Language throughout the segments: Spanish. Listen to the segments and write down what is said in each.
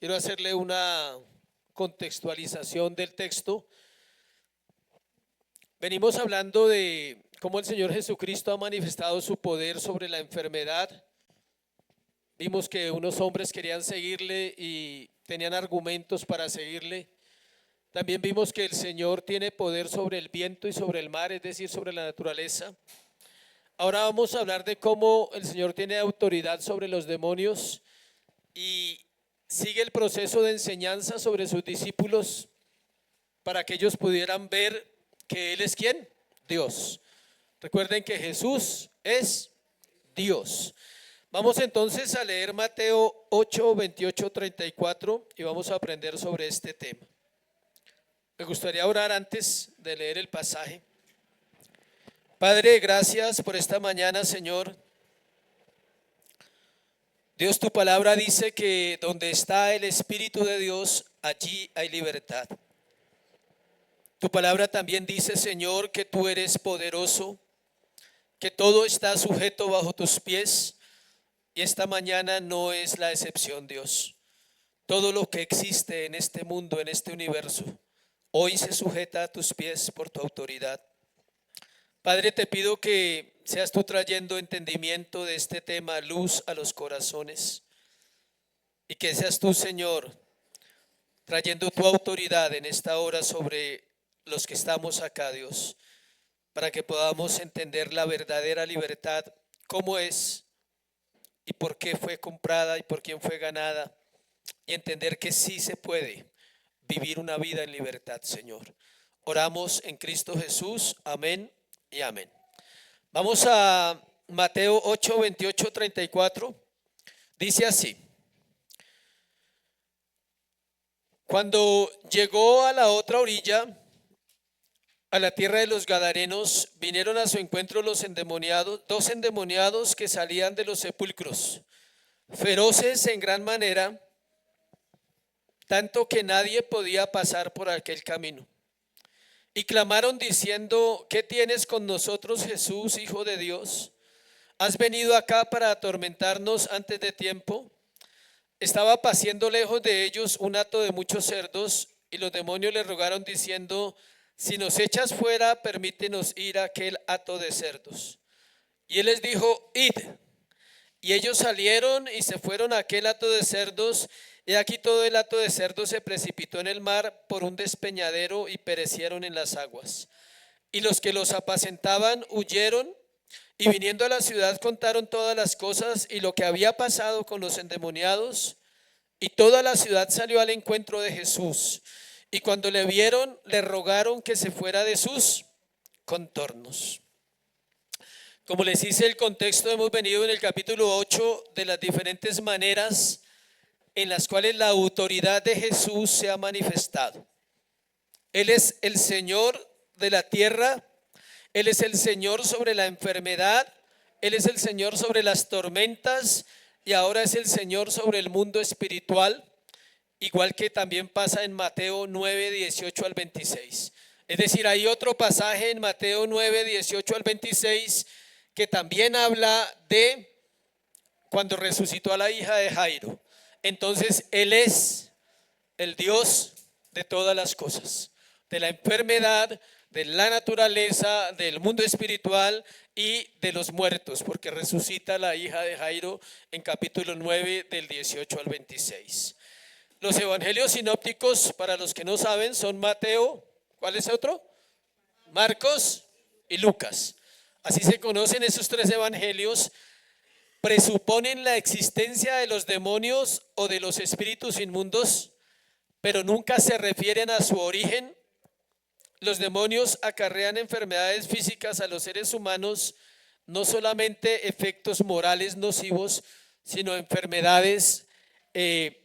Quiero hacerle una contextualización del texto. Venimos hablando de cómo el Señor Jesucristo ha manifestado su poder sobre la enfermedad. Vimos que unos hombres querían seguirle y tenían argumentos para seguirle. También vimos que el Señor tiene poder sobre el viento y sobre el mar, es decir, sobre la naturaleza. Ahora vamos a hablar de cómo el Señor tiene autoridad sobre los demonios y sigue el proceso de enseñanza sobre sus discípulos para que ellos pudieran ver que Él es ¿quién? Dios. Recuerden que Jesús es Dios. Vamos entonces a leer Mateo 8, 28, 34 y vamos a aprender sobre este tema. Me gustaría orar antes de leer el pasaje. Padre, gracias por esta mañana, Señor. Dios, tu palabra dice que donde está el Espíritu de Dios, allí hay libertad. Tu palabra también dice, Señor, que tú eres poderoso, que todo está sujeto bajo tus pies, y esta mañana no es la excepción, Dios. Todo lo que existe en este mundo, en este universo, hoy se sujeta a tus pies por tu autoridad. Padre, te pido que seas tú trayendo entendimiento de este tema, luz a los corazones, y que seas tú, Señor, trayendo tu autoridad en esta hora sobre los que estamos acá, Dios, para que podamos entender la verdadera libertad, cómo es y por qué fue comprada y por quién fue ganada, y entender que sí se puede vivir una vida en libertad, Señor. Oramos en Cristo Jesús, amén y amén. Vamos a Mateo 8, 28, 34. Dice así: cuando llegó a la otra orilla, a la tierra de los Gadarenos, vinieron a su encuentro los endemoniados, dos endemoniados que salían de los sepulcros, feroces en gran manera, tanto que nadie podía pasar por aquel camino. Y clamaron diciendo: ¿qué tienes con nosotros, Jesús, Hijo de Dios? ¿Has venido acá para atormentarnos antes de tiempo? Estaba paciendo lejos de ellos un hato de muchos cerdos, y los demonios le rogaron diciendo: si nos echas fuera, permítenos ir a aquel hato de cerdos. Y él les dijo: id. Y ellos salieron y se fueron a aquel hato de cerdos, y aquí todo el hato de cerdos se precipitó en el mar por un despeñadero y perecieron en las aguas. Y los que los apacentaban huyeron, y viniendo a la ciudad contaron todas las cosas y lo que había pasado con los endemoniados, y toda la ciudad salió al encuentro de Jesús. Y cuando le vieron, le rogaron que se fuera de sus contornos. Como les hice el contexto, hemos venido en el capítulo 8 de las diferentes maneras en las cuales la autoridad de Jesús se ha manifestado. Él es el Señor de la tierra, Él es el Señor sobre la enfermedad, Él es el Señor sobre las tormentas y ahora es el Señor sobre el mundo espiritual, igual que también pasa en Mateo 9, 18 al 26. Es decir, hay otro pasaje en Mateo 9, 18 al 26 que también habla de cuando resucitó a la hija de Jairo. Entonces Él es el Dios de todas las cosas, de la enfermedad, de la naturaleza, del mundo espiritual y de los muertos, porque resucita a la hija de Jairo en capítulo 9 del 18 al 26. Los evangelios sinópticos, para los que no saben, son Mateo, ¿cuál es otro? Marcos y Lucas. Así se conocen esos tres evangelios. Presuponen la existencia de los demonios o de los espíritus inmundos, pero nunca se refieren a su origen. Los demonios acarrean enfermedades físicas a los seres humanos, no solamente efectos morales nocivos, sino enfermedades de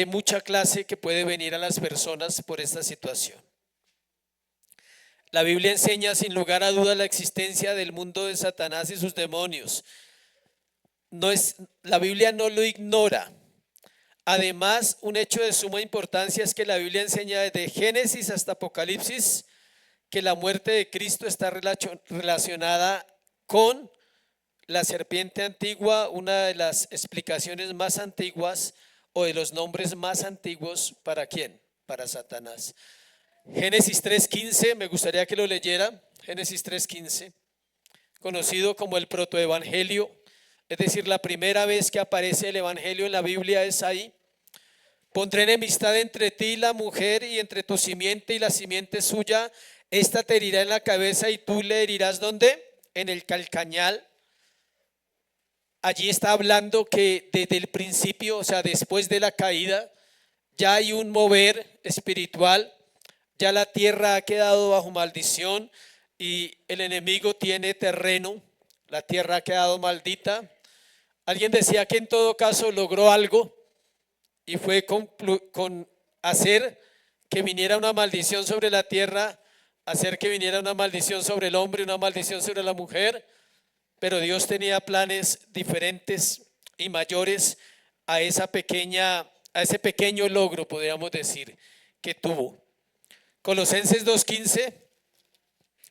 mucha clase que puede venir a las personas por esta situación. La Biblia enseña sin lugar a duda la existencia del mundo de Satanás y sus demonios. La Biblia no lo ignora. Además, un hecho de suma importancia es que la Biblia enseña desde Génesis hasta Apocalipsis que la muerte de Cristo está relacionada con la serpiente antigua, una de las explicaciones más antiguas, o de los nombres más antiguos, ¿para quién? Para Satanás. Génesis 3:15, me gustaría que lo leyera. Génesis 3:15, conocido como el protoevangelio, es decir, la primera vez que aparece el evangelio en la Biblia es ahí. Pondré enemistad entre ti y la mujer, y entre tu simiente y la simiente suya. Esta te herirá en la cabeza y tú le herirás, ¿dónde? En el calcañal. Allí está hablando que desde el principio, o sea, después de la caída, ya hay un mover espiritual. Ya la tierra ha quedado bajo maldición y el enemigo tiene terreno. La tierra ha quedado maldita. Alguien decía que en todo caso logró algo, y fue con hacer que viniera una maldición sobre la tierra, hacer que viniera una maldición sobre el hombre, una maldición sobre la mujer. Pero Dios tenía planes diferentes y mayores a ese pequeño logro, podríamos decir, que tuvo. Colosenses 2:15,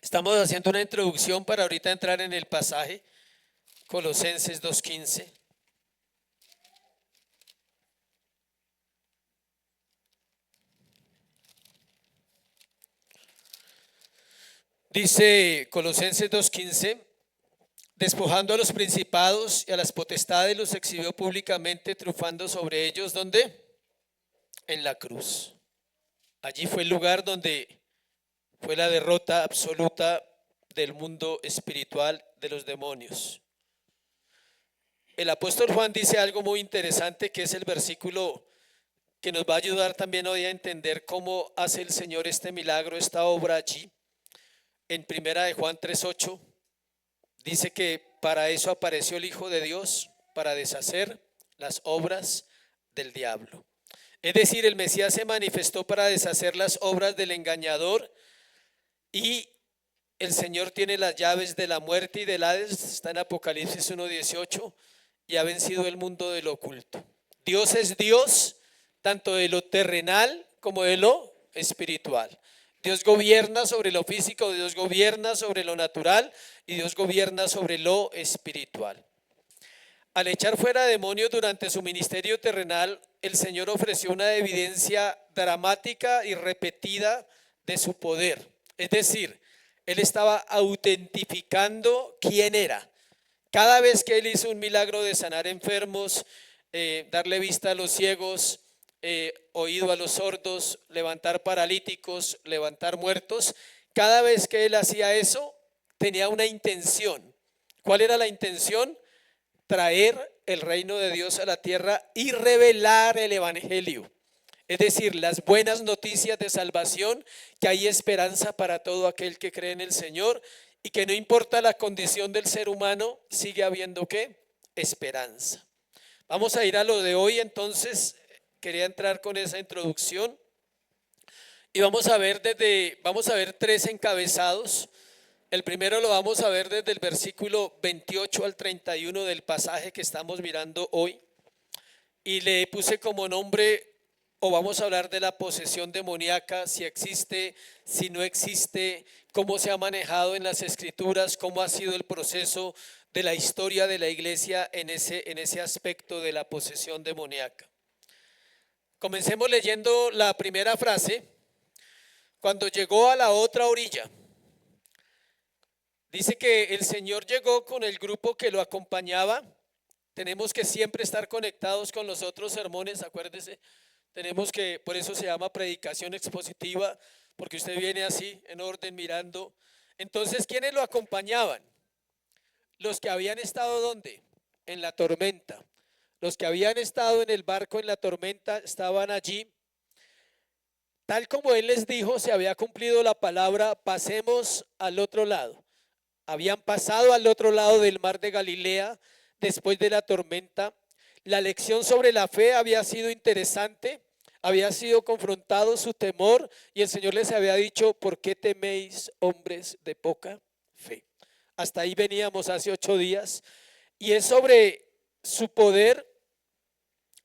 estamos haciendo una introducción para ahorita entrar en el pasaje. Colosenses 2:15. Dice Colosenses 2:15, despojando a los principados y a las potestades, los exhibió públicamente, triunfando sobre ellos, ¿dónde? En la cruz. Allí fue el lugar donde fue la derrota absoluta del mundo espiritual, de los demonios. El apóstol Juan dice algo muy interesante, que es el versículo que nos va a ayudar también hoy a entender cómo hace el Señor este milagro, esta obra allí. En primera de Juan 3:8 dice que para eso apareció el Hijo de Dios, para deshacer las obras del diablo. Es decir, el Mesías se manifestó para deshacer las obras del engañador, y el Señor tiene las llaves de la muerte y del Hades, está en Apocalipsis 1:18, y ha vencido el mundo de lo oculto. Dios es Dios tanto de lo terrenal como de lo espiritual. Dios gobierna sobre lo físico, Dios gobierna sobre lo natural y Dios gobierna sobre lo espiritual. Al echar fuera demonios durante su ministerio terrenal, el Señor ofreció una evidencia dramática y repetida de su poder. Es decir, Él estaba autentificando quién era. Cada vez que Él hizo un milagro de sanar enfermos, darle vista a los ciegos, oído a los sordos, levantar paralíticos, levantar muertos, cada vez que Él hacía eso, tenía una intención. ¿Cuál era la intención? Traer el reino de Dios a la tierra y revelar el evangelio. Es decir, las buenas noticias de salvación, que hay esperanza para todo aquel que cree en el Señor, y que no importa la condición del ser humano, sigue habiendo ¿qué? Esperanza. Vamos a ir a lo de hoy, entonces quería entrar con esa introducción y vamos a ver tres encabezados. El primero lo vamos a ver desde el versículo 28 al 31 del pasaje que estamos mirando hoy, y le puse como nombre, o vamos a hablar de la posesión demoníaca, si existe, si no existe, cómo se ha manejado en las escrituras, cómo ha sido el proceso de la historia de la iglesia en ese aspecto de la posesión demoníaca. Comencemos leyendo la primera frase. Cuando llegó a la otra orilla, dice que el Señor llegó con el grupo que lo acompañaba. Tenemos que siempre estar conectados con los otros sermones, acuérdese. Tenemos que, por eso se llama predicación expositiva, porque usted viene así, en orden, mirando. Entonces, ¿quiénes lo acompañaban? Los que habían estado, ¿dónde? En la tormenta. Los que habían estado en el barco en la tormenta estaban allí. Tal como Él les dijo, se había cumplido la palabra, pasemos al otro lado. Habían pasado al otro lado del mar de Galilea después de la tormenta. La lección sobre la fe había sido interesante, había sido confrontado su temor, y el Señor les había dicho: ¿por qué teméis, hombres de poca fe? Hasta ahí veníamos hace 8 días, y es sobre su poder.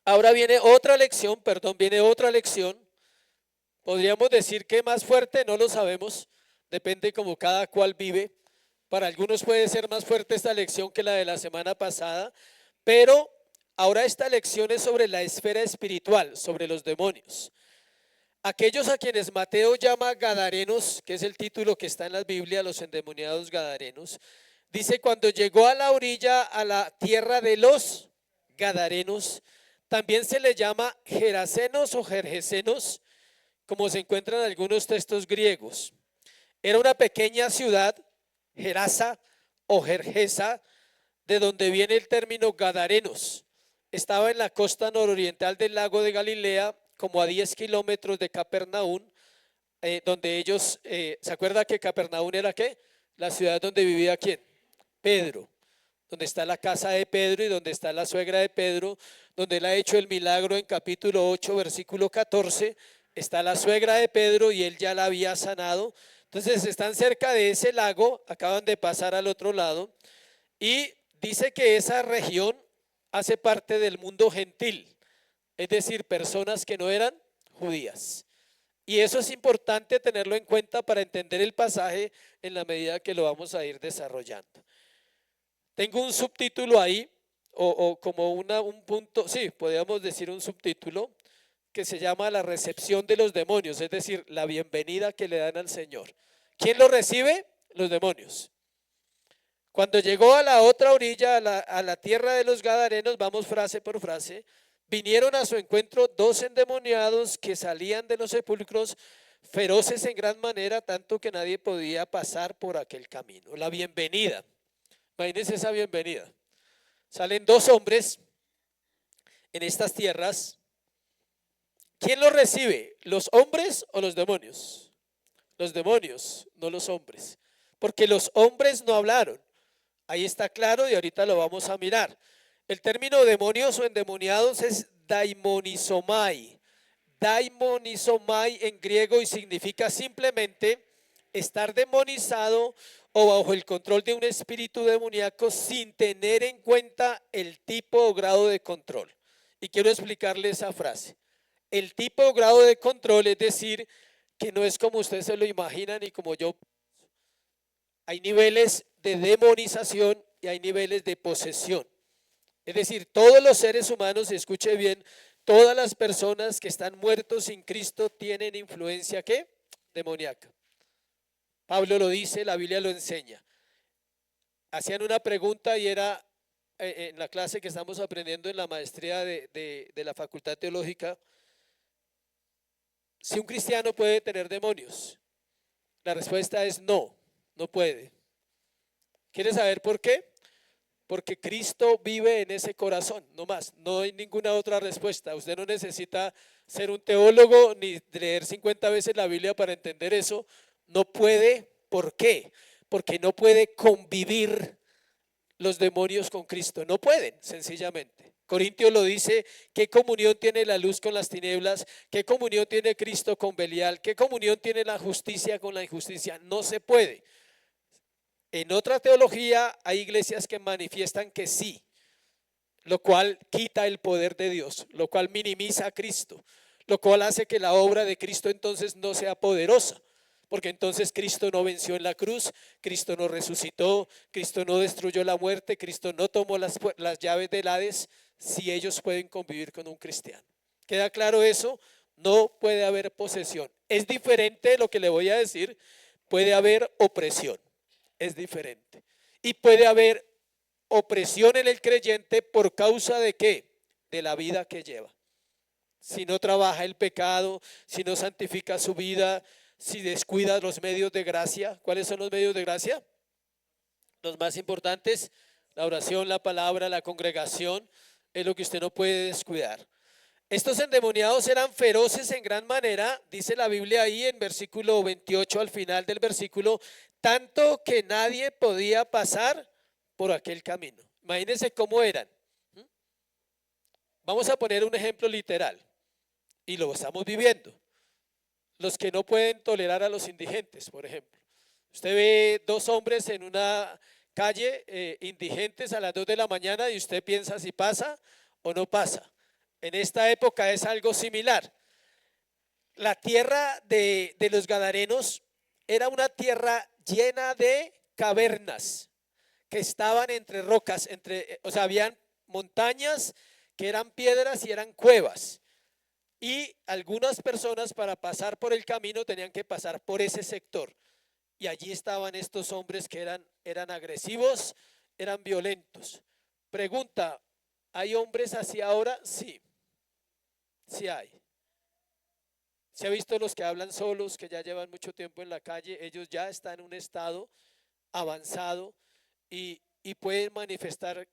Ahora viene otra lección, podríamos decir que más fuerte, no lo sabemos, depende como cada cual vive. Para algunos puede ser más fuerte esta lección que la de la semana pasada, pero Ahora esta lección es sobre la esfera espiritual, sobre los demonios. Aquellos a quienes Mateo llama Gadarenos, que es el título que está en la Biblia, los endemoniados Gadarenos, dice cuando llegó a la orilla, a la tierra de los Gadarenos, también se le llama Gerasenos o Gergesenos, como se encuentran en algunos textos griegos. Era una pequeña ciudad, Gerasa o Gergesa, de donde viene el término Gadarenos. Estaba en la costa nororiental del lago de Galilea, como a 10 kilómetros de Capernaum, donde ellos, ¿se acuerda que Capernaum era qué? La ciudad donde vivía ¿quién? Pedro, donde está la casa de Pedro y donde está la suegra de Pedro, donde él ha hecho el milagro en capítulo 8, versículo 14, está la suegra de Pedro y él ya la había sanado. Entonces están cerca de ese lago, acaban de pasar al otro lado y dice que esa región hace parte del mundo gentil, es decir, personas que no eran judías. Y eso es importante tenerlo en cuenta para entender el pasaje en la medida que lo vamos a ir desarrollando. Tengo un subtítulo ahí, o como un punto, sí, podríamos decir un subtítulo, que se llama la recepción de los demonios, es decir, la bienvenida que le dan al Señor. ¿Quién lo recibe? Los demonios. Cuando llegó a la otra orilla, a la tierra de los Gadarenos, vamos frase por frase, vinieron a su encuentro dos endemoniados que salían de los sepulcros, feroces en gran manera, tanto que nadie podía pasar por aquel camino. La bienvenida, imagínense esa bienvenida. Salen dos hombres en estas tierras. ¿Quién los recibe? ¿Los hombres o los demonios? Los demonios, no los hombres, porque los hombres no hablaron. Ahí está claro y ahorita lo vamos a mirar. El término demonios o endemoniados es daimonizomai. Daimonizomai en griego y significa simplemente estar demonizado o bajo el control de un espíritu demoníaco sin tener en cuenta el tipo o grado de control. Y quiero explicarle esa frase. El tipo o grado de control es decir que no es como ustedes se lo imaginan y como yo. Hay niveles de demonización y hay niveles de posesión. Es decir, todos los seres humanos, escuche bien, todas las personas que están muertos sin Cristo tienen influencia ¿qué? Demoníaca. Pablo lo dice, la Biblia lo enseña. Hacían una pregunta y era en la clase que estamos aprendiendo en la maestría de la Facultad Teológica, si un cristiano puede tener demonios. La respuesta es no, no puede. ¿Quiere saber por qué? Porque Cristo vive en ese corazón, no más, no hay ninguna otra respuesta. Usted no necesita ser un teólogo ni leer 50 veces la Biblia para entender eso. No puede, ¿por qué? Porque no puede convivir los demonios con Cristo, no pueden, sencillamente. Corintios lo dice, ¿qué comunión tiene la luz con las tinieblas? ¿Qué comunión tiene Cristo con Belial? ¿Qué comunión tiene la justicia con la injusticia? No se puede. En otra teología hay iglesias que manifiestan que sí, lo cual quita el poder de Dios, lo cual minimiza a Cristo, lo cual hace que la obra de Cristo entonces no sea poderosa, porque entonces Cristo no venció en la cruz, Cristo no resucitó, Cristo no destruyó la muerte, Cristo no tomó las llaves del Hades, si ellos pueden convivir con un cristiano. ¿Queda claro eso? No puede haber posesión. Es diferente lo que le voy a decir, puede haber opresión. Es diferente. Y puede haber opresión en el creyente por causa de ¿qué? De la vida que lleva. Si no trabaja el pecado, si no santifica su vida, si descuida los medios de gracia. ¿Cuáles son los medios de gracia? Los más importantes, la oración, la palabra, la congregación, es lo que usted no puede descuidar. Estos endemoniados eran feroces en gran manera, dice la Biblia ahí en versículo 28 al final del versículo, tanto que nadie podía pasar por aquel camino. Imagínense cómo eran. Vamos a poner un ejemplo literal y lo estamos viviendo. Los que no pueden tolerar a los indigentes, por ejemplo. Usted ve dos hombres en una calle indigentes a las 2 de la mañana y usted piensa si pasa o no pasa. En esta época es algo similar. La tierra de los Gadarenos era una tierra llena de cavernas que estaban entre rocas, o sea, habían montañas que eran piedras y eran cuevas. Y algunas personas para pasar por el camino tenían que pasar por ese sector. Y allí estaban estos hombres que eran agresivos, eran violentos. Pregunta, ¿hay hombres así ahora? Sí, sí hay. ¿Se ha visto los que hablan solos, que ya llevan mucho tiempo en la calle? Ellos ya están en un estado avanzado y pueden manifestar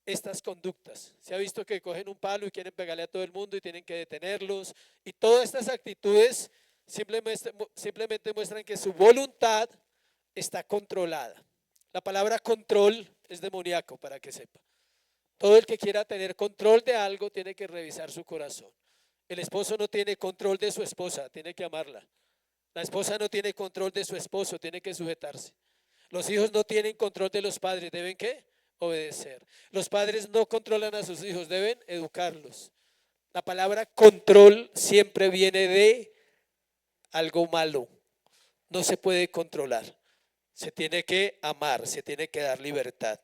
estas conductas. Se ha visto que cogen un palo y quieren pegarle a todo el mundo y tienen que detenerlos. Y todas estas actitudes simplemente muestran que su voluntad está controlada. La palabra control es demoníaco, para que sepa. Todo el que quiera tener control de algo tiene que revisar su corazón. El esposo no tiene control de su esposa, tiene que amarla. La esposa no tiene control de su esposo, tiene que sujetarse. Los hijos no tienen control de los padres, ¿deben qué? Obedecer. Los padres no controlan a sus hijos, deben educarlos. La palabra control siempre viene de algo malo. No se puede controlar. Se tiene que amar, se tiene que dar libertad.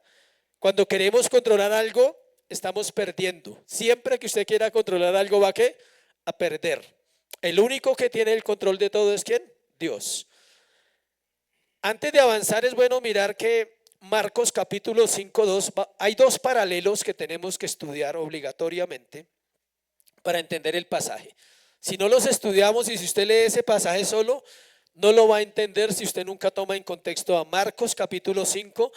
Cuando queremos controlar algo, estamos perdiendo. Siempre que usted quiera controlar algo, ¿va a qué? A perder. El único que tiene el control de todo es ¿quién? Dios. Antes de avanzar es bueno mirar que Marcos capítulo 5:2, hay dos paralelos que tenemos que estudiar obligatoriamente para entender el pasaje. Si no los estudiamos y si usted lee ese pasaje solo, no lo va a entender si usted nunca toma en contexto a Marcos capítulo 5,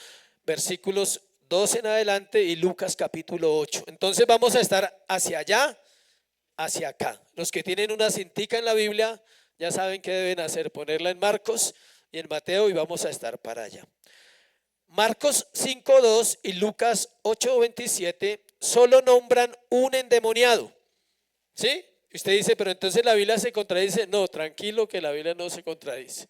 versículos 2 en adelante y Lucas capítulo 8. Entonces vamos a estar hacia allá, hacia acá. Los que tienen una cintica en la Biblia ya saben qué deben hacer, ponerla en Marcos y en Mateo y vamos a estar para allá. Marcos 5:2 y Lucas 8:27 solo nombran un endemoniado. ¿Sí? Usted dice, pero entonces la Biblia se contradice. No, tranquilo que la Biblia no se contradice.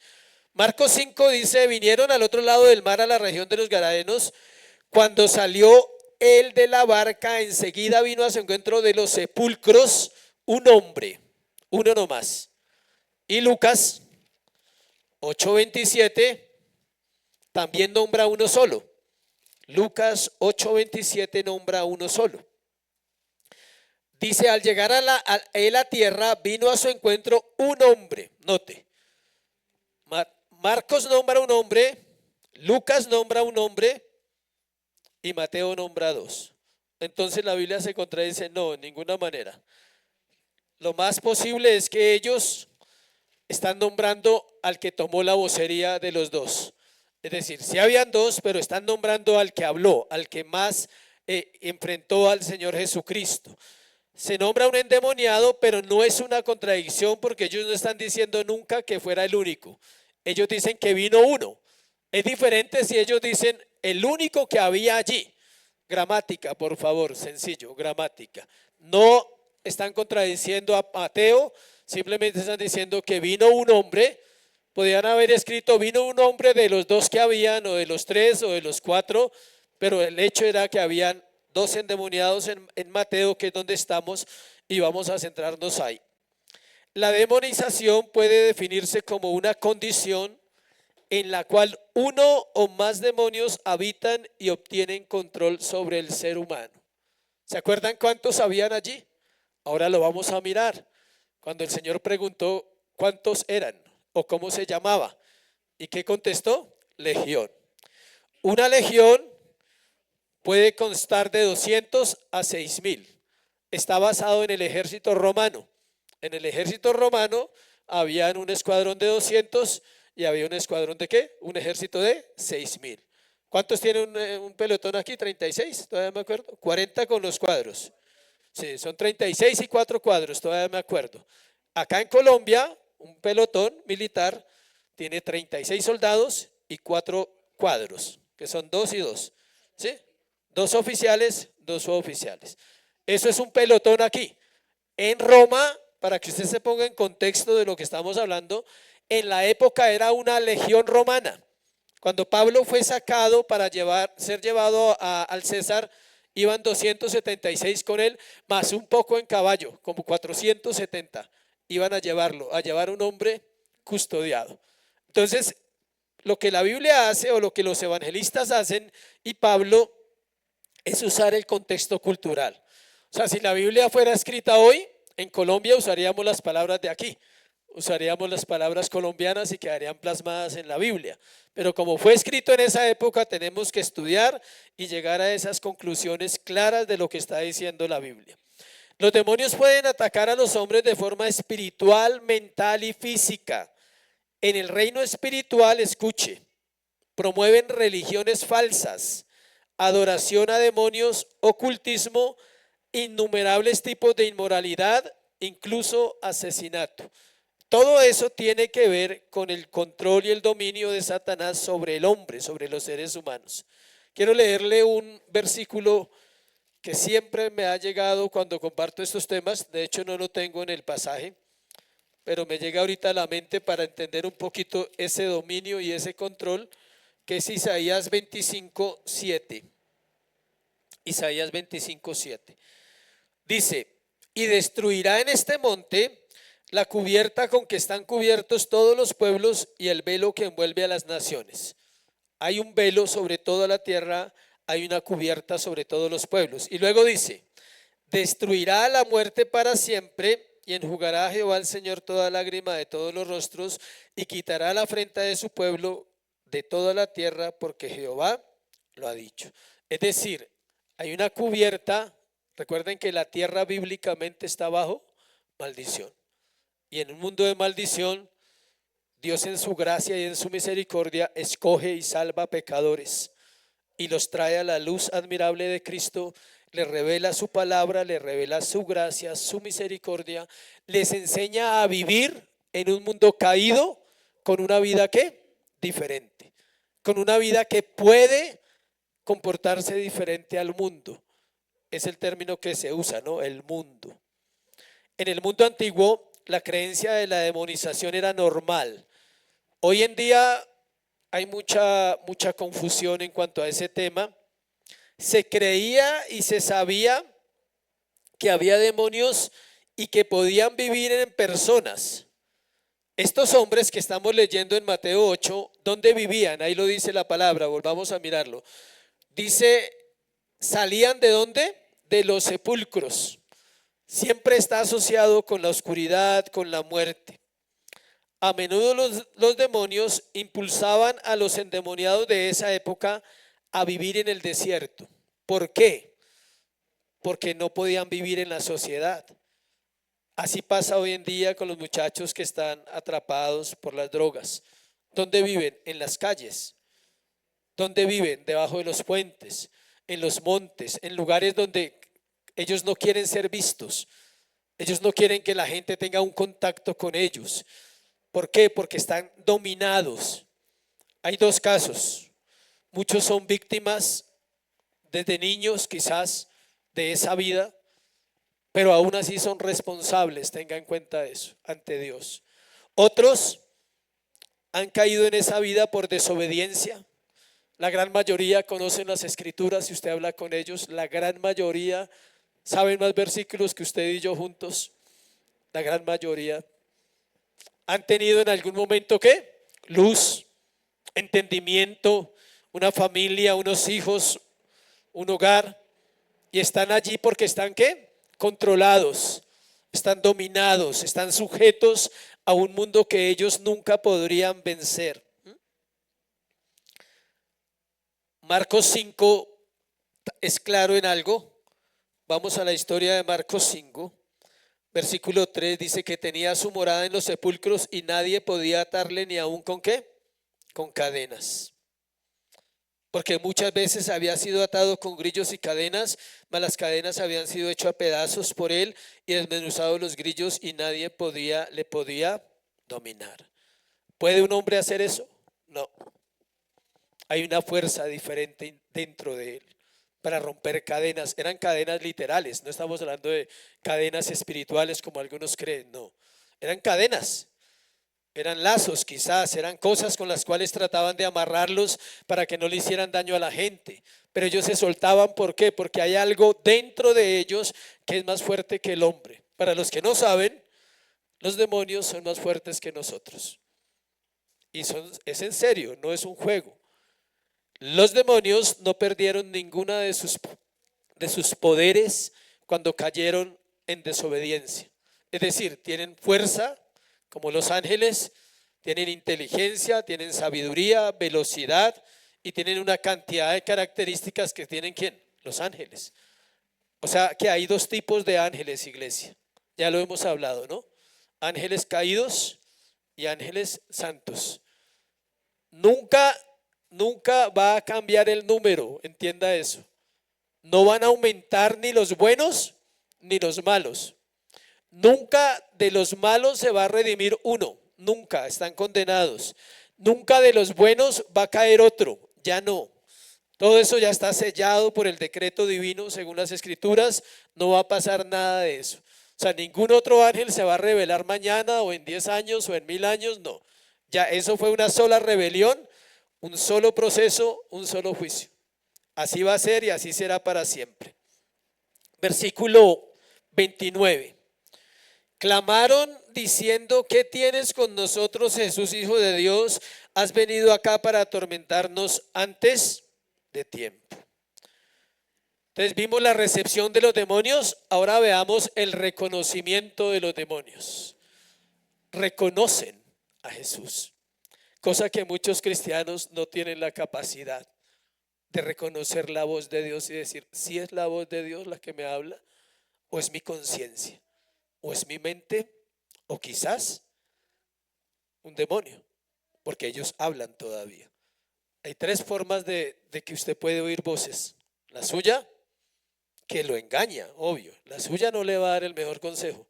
Marcos 5 dice, vinieron al otro lado del mar a la región de los Gadarenos. Cuando salió él de la barca, enseguida vino a su encuentro de los sepulcros un hombre, uno nomás. Y Lucas 8:27 también nombra uno solo. Lucas 8:27 nombra uno solo. Dice, al llegar a él a tierra, vino a su encuentro un hombre. Note, Marcos nombra un hombre, Lucas nombra un hombre y Mateo nombra dos. Entonces la Biblia se contradice, no, en ninguna manera. Lo más posible es que ellos están nombrando al que tomó la vocería de los dos. Es decir, sí habían dos, pero están nombrando al que habló, al que más enfrentó al Señor Jesucristo. Se nombra un endemoniado, pero no es una contradicción porque ellos no están diciendo nunca que fuera el único. Ellos dicen que vino uno. Es diferente si ellos dicen el único que había allí. Gramática, por favor, sencillo, gramática. No están contradiciendo a Mateo, simplemente están diciendo que vino un hombre. Podrían haber escrito vino un hombre de los dos que habían, o de los tres, o de los cuatro, pero el hecho era que habían dos endemoniados en Mateo, que es donde estamos, y vamos a centrarnos ahí. La demonización puede definirse como una condición en la cual uno o más demonios habitan y obtienen control sobre el ser humano. ¿Se acuerdan cuántos habían allí? Ahora lo vamos a mirar. Cuando el Señor preguntó cuántos eran o cómo se llamaba, ¿y qué contestó? Legión. Una legión puede constar de 200 a 6,000. Está basado en el ejército romano. En el ejército romano había un escuadrón de 200 y había un escuadrón de ¿qué? Un ejército de 6,000. ¿Cuántos tienen un pelotón aquí? 36, todavía me acuerdo. 40 con los cuadros. Sí, son 36 y 4 cuadros, todavía me acuerdo. Acá en Colombia, un pelotón militar tiene 36 soldados y 4 cuadros, que son 2 y 2. ¿Sí? 2 oficiales, 2 suboficiales. Eso es un pelotón aquí. En Roma, para que usted se ponga en contexto de lo que estamos hablando, en la época era una legión romana. Cuando Pablo fue sacado para ser llevado al César, iban 276 con él, más un poco en caballo, como 470. Iban a llevar un hombre custodiado. Entonces, lo que la Biblia hace o lo que los evangelistas hacen y Pablo es usar el contexto cultural. O sea, si la Biblia fuera escrita hoy, en Colombia usaríamos las palabras de aquí, usaríamos las palabras colombianas y quedarían plasmadas en la Biblia. Pero como fue escrito en esa época, tenemos que estudiar y llegar a esas conclusiones claras de lo que está diciendo la Biblia. Los demonios pueden atacar a los hombres de forma espiritual, mental y física. En el reino espiritual, escuche, promueven religiones falsas, adoración a demonios, ocultismo, innumerables tipos de inmoralidad, incluso asesinato. Todo eso tiene que ver con el control y el dominio de Satanás sobre el hombre, sobre los seres humanos. Quiero leerle un versículo que siempre me ha llegado cuando comparto estos temas. De hecho, no lo tengo en el pasaje, pero me llega ahorita a la mente para entender un poquito ese dominio y ese control, que es Isaías 25:7. Isaías 25:7. Dice: y destruirá en este monte la cubierta con que están cubiertos todos los pueblos y el velo que envuelve a las naciones. Hay un velo sobre toda la tierra, hay una cubierta sobre todos los pueblos. Y luego dice: destruirá la muerte para siempre, y enjugará a Jehová el Señor toda lágrima de todos los rostros, y quitará la afrenta de su pueblo de toda la tierra, porque Jehová lo ha dicho. Es decir, hay una cubierta. Recuerden que la tierra bíblicamente está bajo maldición. Y en un mundo de maldición, Dios en su gracia y en su misericordia escoge y salva pecadores y los trae a la luz admirable de Cristo, les revela su palabra, les revela su gracia, su misericordia, les enseña a vivir en un mundo caído con una vida ¿qué? Diferente, con una vida que puede comportarse diferente al mundo. Es el término que se usa, ¿no? El mundo. En el mundo antiguo, la creencia de la demonización era normal. Hoy en día hay mucha confusión en cuanto a ese tema. Se creía y se sabía que había demonios y que podían vivir en personas. Estos hombres que estamos leyendo en Mateo 8, ¿dónde vivían? Ahí lo dice la palabra, volvamos a mirarlo. Dice, ¿salían de dónde? De los sepulcros. Siempre está asociado con la oscuridad, con la muerte. A menudo los demonios impulsaban a los endemoniados de esa época a vivir en el desierto. ¿Por qué? Porque no podían vivir en la sociedad. Así pasa hoy en día con los muchachos que están atrapados por las drogas. ¿Dónde viven? En las calles. ¿Dónde viven? Debajo de los puentes, en los montes, en lugares donde ellos no quieren ser vistos. Ellos no quieren que la gente tenga un contacto con ellos. ¿Por qué? Porque están dominados. Hay dos casos. Muchos son víctimas desde niños quizás de esa vida, pero aún así son responsables, tenga en cuenta eso, ante Dios. Otros han caído en esa vida por desobediencia. La gran mayoría conocen las escrituras, si usted habla con ellos, la gran mayoría saben más versículos que usted y yo juntos. La gran mayoría han tenido en algún momento ¿qué? Luz, entendimiento, una familia, unos hijos, un hogar, y están allí porque están ¿qué? Controlados, están dominados, están sujetos a un mundo que ellos nunca podrían vencer. Marcos 5 es claro en algo. Vamos a la historia de Marcos 5, versículo 3, dice que tenía su morada en los sepulcros y nadie podía atarle ni aún con ¿qué? Con cadenas. Porque muchas veces había sido atado con grillos y cadenas, mas las cadenas habían sido hechas a pedazos por él y desmenuzados los grillos y nadie le podía dominar. ¿Puede un hombre hacer eso? No. Hay una fuerza diferente dentro de él para romper cadenas. Eran cadenas literales, no estamos hablando de cadenas espirituales como algunos creen, no. Eran cadenas. Eran lazos quizás, eran cosas con las cuales trataban de amarrarlos para que no le hicieran daño a la gente. Pero ellos se soltaban, ¿por qué? Porque hay algo dentro de ellos que es más fuerte que el hombre. Para los que no saben, los demonios son más fuertes que nosotros. Y es en serio, no es un juego. Los demonios no perdieron ninguna de sus poderes cuando cayeron en desobediencia. Es decir, tienen fuerza como los ángeles, tienen inteligencia, tienen sabiduría, velocidad y tienen una cantidad de características que tienen ¿quién? Los ángeles. O sea que hay dos tipos de ángeles, iglesia. Ya lo hemos hablado, ¿no? Ángeles caídos y ángeles santos. Nunca va a cambiar el número, entienda eso. No van a aumentar ni los buenos ni los malos. Nunca de los malos se va a redimir uno, nunca, están condenados. Nunca de los buenos va a caer otro, ya no. Todo eso ya está sellado por el decreto divino según las escrituras, no va a pasar nada de eso. O sea, ningún otro ángel se va a revelar mañana o en 10 años o en 1000 años, no. Ya eso fue una sola rebelión, un solo proceso, un solo juicio. Así va a ser y así será para siempre. Versículo 29. Clamaron diciendo: ¿qué tienes con nosotros, Jesús, Hijo de Dios? ¿Has venido acá para atormentarnos antes de tiempo? Entonces vimos la recepción de los demonios, ahora veamos el reconocimiento de los demonios. Reconocen a Jesús, cosa que muchos cristianos no tienen la capacidad de reconocer la voz de Dios y decir, si es la voz de Dios la que me habla, o es mi conciencia, o es mi mente, o quizás un demonio, porque ellos hablan todavía. Hay tres formas de que usted puede oír voces. La suya, que lo engaña, obvio. La suya no le va a dar el mejor consejo.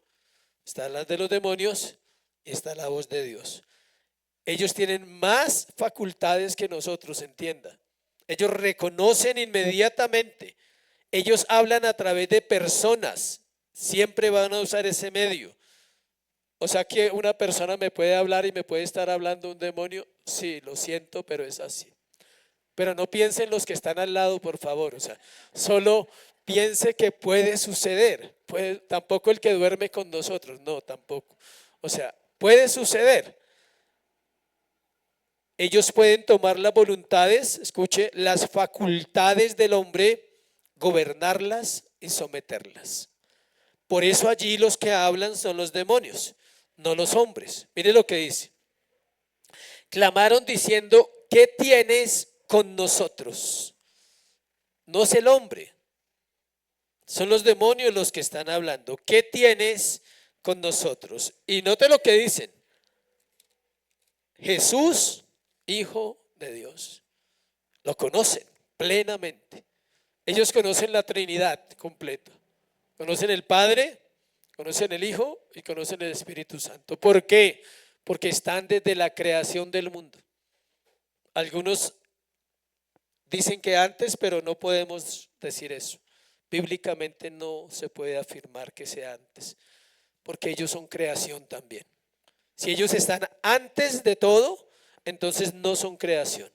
Están las de los demonios y está la voz de Dios. Ellos tienen más facultades que nosotros, entienda. Ellos reconocen inmediatamente. Ellos hablan a través de personas. Siempre van a usar ese medio. O sea que una persona me puede hablar y me puede estar hablando un demonio. Sí, lo siento, pero es así. Pero no piensen los que están al lado, por favor. O sea, solo piense que puede suceder. Tampoco el que duerme con nosotros. No, tampoco. O sea, puede suceder. Ellos pueden tomar las voluntades, escuche, las facultades del hombre, gobernarlas y someterlas. Por eso allí los que hablan son los demonios, no los hombres. Mire lo que dice. Clamaron diciendo: ¿qué tienes con nosotros? No es el hombre, son los demonios los que están hablando. ¿Qué tienes con nosotros? Y note lo que dicen. Jesús, Hijo de Dios. Lo conocen plenamente. Ellos conocen la Trinidad completa. Conocen el Padre, conocen el Hijo y conocen el Espíritu Santo. ¿Por qué? Porque están desde la creación del mundo. Algunos dicen que antes, pero no podemos decir eso. Bíblicamente no se puede afirmar que sea antes, porque ellos son creación también. Si ellos están antes de todo, entonces no son creación.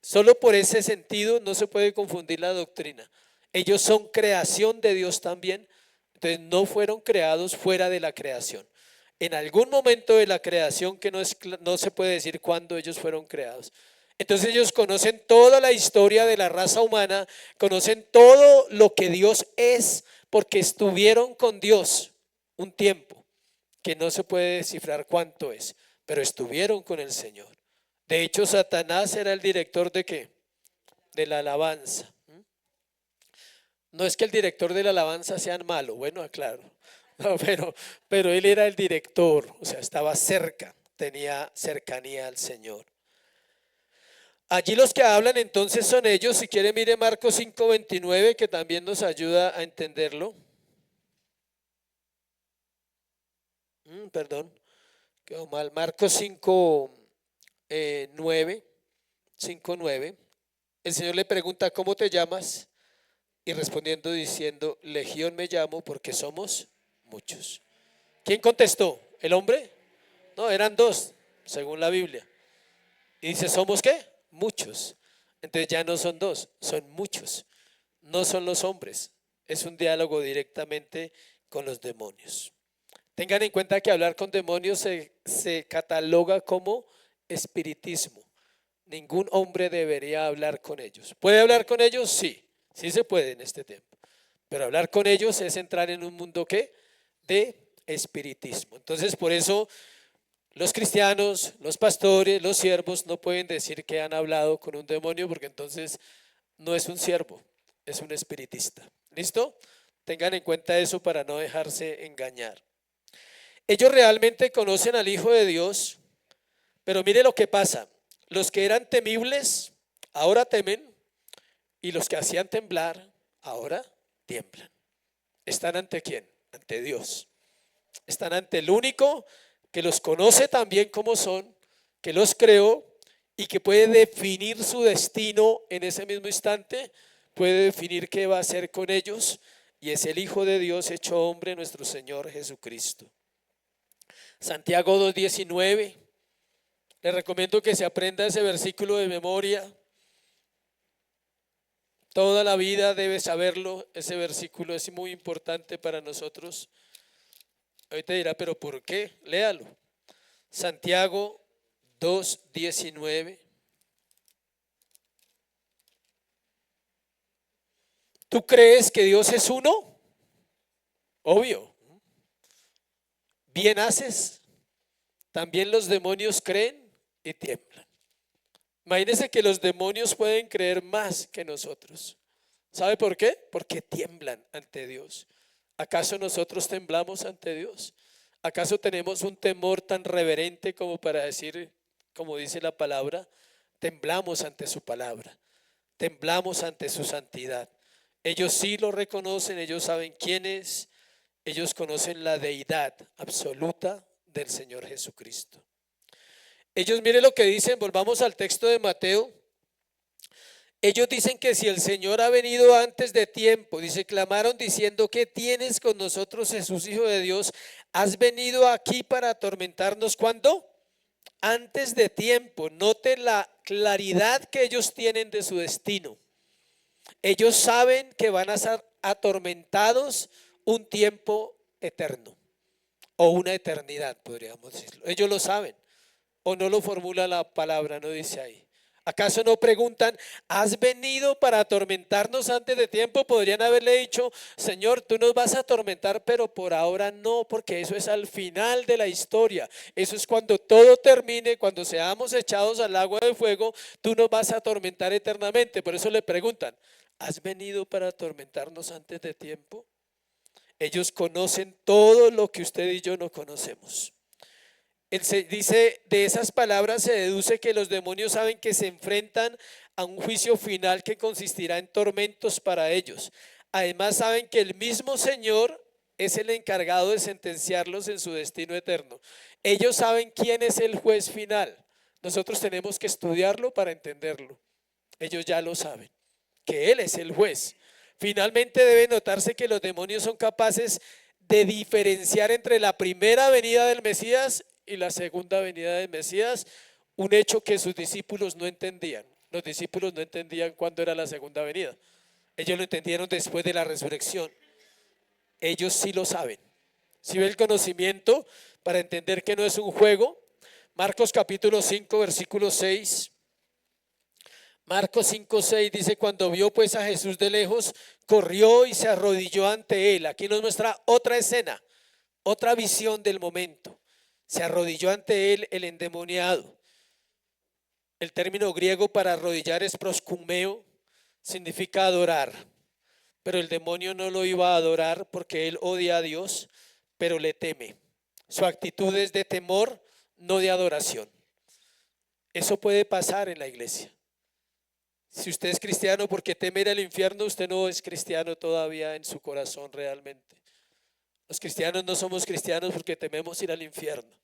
Solo por ese sentido no se puede confundir la doctrina. Ellos son creación de Dios también, entonces no fueron creados fuera de la creación. En algún momento de la creación que no se puede decir cuándo ellos fueron creados. Entonces ellos conocen toda la historia de la raza humana, conocen todo lo que Dios es, porque estuvieron con Dios un tiempo, que no se puede descifrar cuánto es, pero estuvieron con el Señor. De hecho, Satanás era el director ¿de qué? De la alabanza. No es que el director de la alabanza sea malo, bueno, aclaro. No, pero él era el director, o sea, estaba cerca, tenía cercanía al Señor. Allí los que hablan entonces son ellos. Si quiere, mire Marcos 5:29, que también nos ayuda a entenderlo. Perdón, quedó mal. Marcos 5:9. El Señor le pregunta: ¿cómo te llamas? Y respondiendo diciendo: Legión me llamo, porque somos muchos. ¿Quién contestó? ¿El hombre? No, eran dos, según la Biblia. Y dice: ¿somos qué? Muchos. Entonces ya no son dos, son muchos. No son los hombres. Es un diálogo directamente con los demonios. Tengan en cuenta que hablar con demonios se cataloga como espiritismo. Ningún hombre debería hablar con ellos. ¿Puede hablar con ellos? Sí, sí se puede en este tiempo. Pero hablar con ellos es entrar en un mundo ¿qué? De espiritismo. Entonces por eso los cristianos, los pastores, los siervos no pueden decir que han hablado con un demonio, porque entonces no es un siervo, es un espiritista. ¿Listo? Tengan en cuenta eso para no dejarse engañar. Ellos realmente conocen al Hijo de Dios, pero mire lo que pasa. Los que eran temibles, ahora temen, y los que hacían temblar, ahora tiemblan. ¿Están ante quién? Ante Dios. Están ante el único que los conoce también como son, que los creó y que puede definir su destino en ese mismo instante, puede definir qué va a hacer con ellos, y es el Hijo de Dios hecho hombre, nuestro Señor Jesucristo. Santiago 2:19, le recomiendo que se aprenda ese versículo de memoria. Toda la vida debe saberlo, ese versículo es muy importante para nosotros. Hoy te dirá, pero ¿por qué? Léalo. Santiago 2:19. ¿Tú crees que Dios es uno? Obvio. Bien haces. También los demonios creen y tiemblan. Imagínense que los demonios pueden creer más que nosotros. ¿Sabe por qué? Porque tiemblan ante Dios. ¿Acaso nosotros temblamos ante Dios? ¿Acaso tenemos un temor tan reverente como para decir, como dice la palabra, temblamos ante su palabra, temblamos ante su santidad? Ellos sí lo reconocen, ellos saben quién es, ellos conocen la deidad absoluta del Señor Jesucristo. Ellos, mire lo que dicen, volvamos al texto de Mateo. Ellos dicen que si el Señor ha venido antes de tiempo, dice, clamaron diciendo, ¿qué tienes con nosotros, Jesús, Hijo de Dios? ¿Has venido aquí para atormentarnos? ¿Cuándo? Antes de tiempo. Note la claridad que ellos tienen de su destino. Ellos saben que van a ser atormentados un tiempo eterno, o una eternidad, podríamos decirlo. Ellos lo saben, o no lo formula la palabra, no dice ahí. ¿Acaso no preguntan, has venido para atormentarnos antes de tiempo? Podrían haberle dicho, Señor, tú nos vas a atormentar, pero por ahora no, porque eso es al final de la historia. Eso es cuando todo termine, cuando seamos echados al agua de fuego, tú nos vas a atormentar eternamente. Por eso le preguntan, ¿has venido para atormentarnos antes de tiempo? Ellos conocen todo lo que usted y yo no conocemos. Él se dice, de esas palabras se deduce que los demonios saben que se enfrentan a un juicio final que consistirá en tormentos para ellos. Además saben que el mismo Señor es el encargado de sentenciarlos en su destino eterno. Ellos saben quién es el juez final. Nosotros tenemos que estudiarlo para entenderlo. Ellos ya lo saben, que Él es el juez. Finalmente debe notarse que los demonios son capaces de diferenciar entre la primera venida del Mesías y la segunda venida del Mesías, un hecho que sus discípulos no entendían. Los discípulos no entendían cuándo era la segunda venida. Ellos lo entendieron después de la resurrección. Ellos sí lo saben. Si ve el conocimiento para entender que no es un juego. Marcos capítulo 5, versículo 6. Marcos 5:6 dice, cuando vio pues a Jesús de lejos, corrió y se arrodilló ante él. Aquí nos muestra otra escena, otra visión del momento. Se arrodilló ante él el endemoniado. El término griego para arrodillar es proscumeo, significa adorar. Pero el demonio no lo iba a adorar porque él odia a Dios, pero le teme. Su actitud es de temor, no de adoración. Eso puede pasar en la iglesia. Si usted es cristiano porque teme ir al infierno, usted no es cristiano todavía en su corazón realmente. Los cristianos no somos cristianos porque tememos ir al infierno.